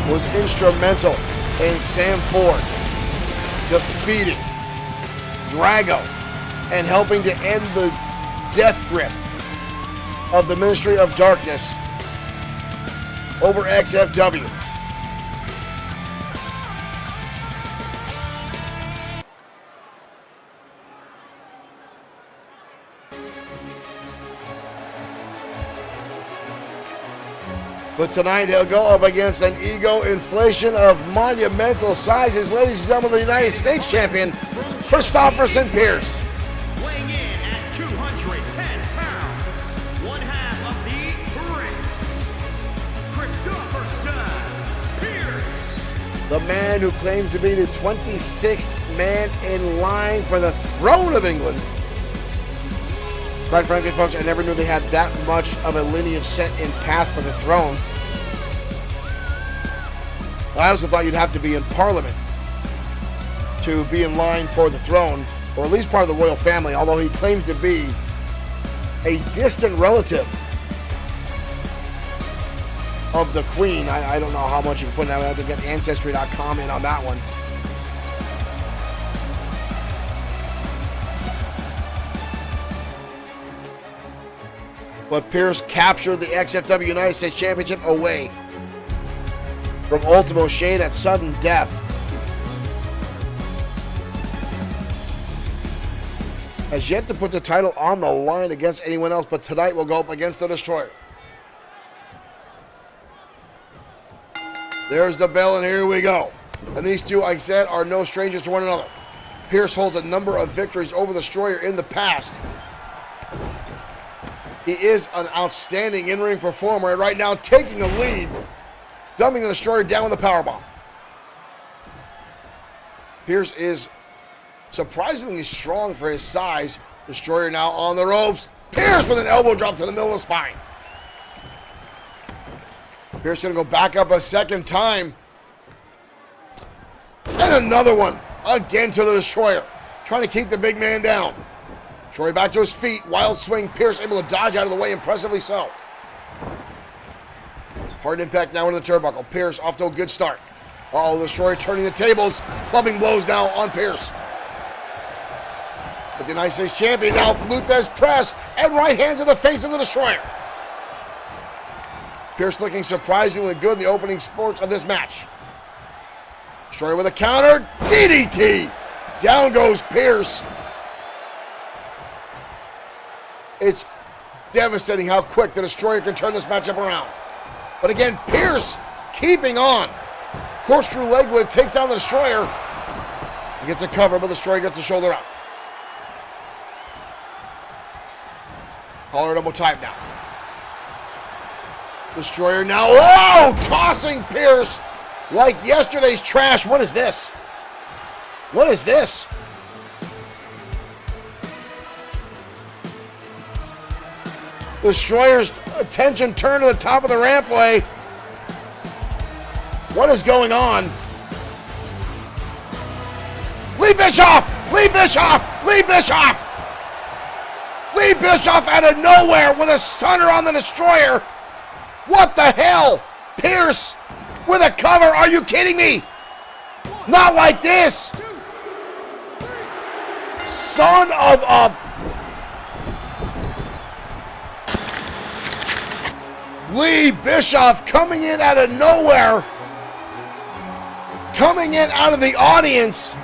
Was instrumental in Sam Ford defeating Drago and helping to end the death grip of the Ministry of Darkness over XFW. But tonight he'll go up against an ego inflation of monumental sizes. Ladies and gentlemen, the United States champion, Christopherson Pierce. Weighing in at 210 pounds, one half of the Prince, Christopherson Pierce. The man who claims to be the 26th man in line for the throne of England. Quite frankly, folks, I never knew they had that much of a lineage set in path for the throne. I also thought you'd have to be in Parliament to be in line for the throne, or at least part of the royal family, although he claims to be a distant relative of the Queen. I don't know how much you can put in that. I have to get Ancestry.com in on that one. But Pierce captured the XFW United States Championship away from Ultimo Shade at sudden death. Has yet to put the title on the line against anyone else, but tonight will go up against the Destroyer. There's the bell, and here we go. And these two, like I said, are no strangers to one another. Pierce holds a number of victories over the Destroyer in the past. He is an outstanding in-ring performer, and right now taking the lead, dumping the Destroyer down with a powerbomb. Pierce is surprisingly strong for his size. Destroyer now on the ropes. Pierce with an elbow drop to the middle of the spine. Pierce gonna go back up a second time. And another one, again to the Destroyer. Trying to keep the big man down. Destroyer back to his feet, wild swing, Pierce able to dodge out of the way, impressively so. Hard impact now into the turnbuckle. Pierce off to a good start. Oh, the Destroyer turning the tables, clubbing blows now on Pierce. But the United States champion now, Luthez press, and right hands in the face of the Destroyer. Pierce looking surprisingly good in the opening spurts of this match. Destroyer with a counter, DDT! Down goes Pierce. It's devastating how quick the Destroyer can turn this matchup around. But again, Pierce keeping on. Corkscrew leg whip takes down the Destroyer. He gets a cover, but the Destroyer gets the shoulder up. Collar double type now. Destroyer now, oh, tossing Pierce like yesterday's trash. What is this? What is this? Destroyer's attention turned to the top of the rampway. What is going on? Lee Bischoff! Lee Bischoff! Lee Bischoff! Lee Bischoff out of nowhere with a stunner on the Destroyer. What the hell? Pierce with a cover. Are you kidding me? Not like this. Son of a... Lee Bischoff coming in out of nowhere. Coming in out of the audience.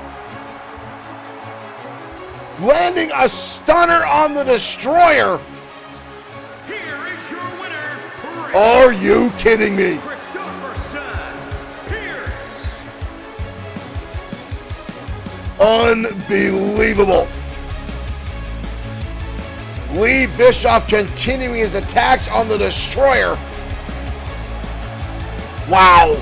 Landing a stunner on the Destroyer. Here is your winner, Are you kidding me? Christopherson Pierce. Unbelievable. Lee Bischoff continuing his attacks on the Destroyer. Wow.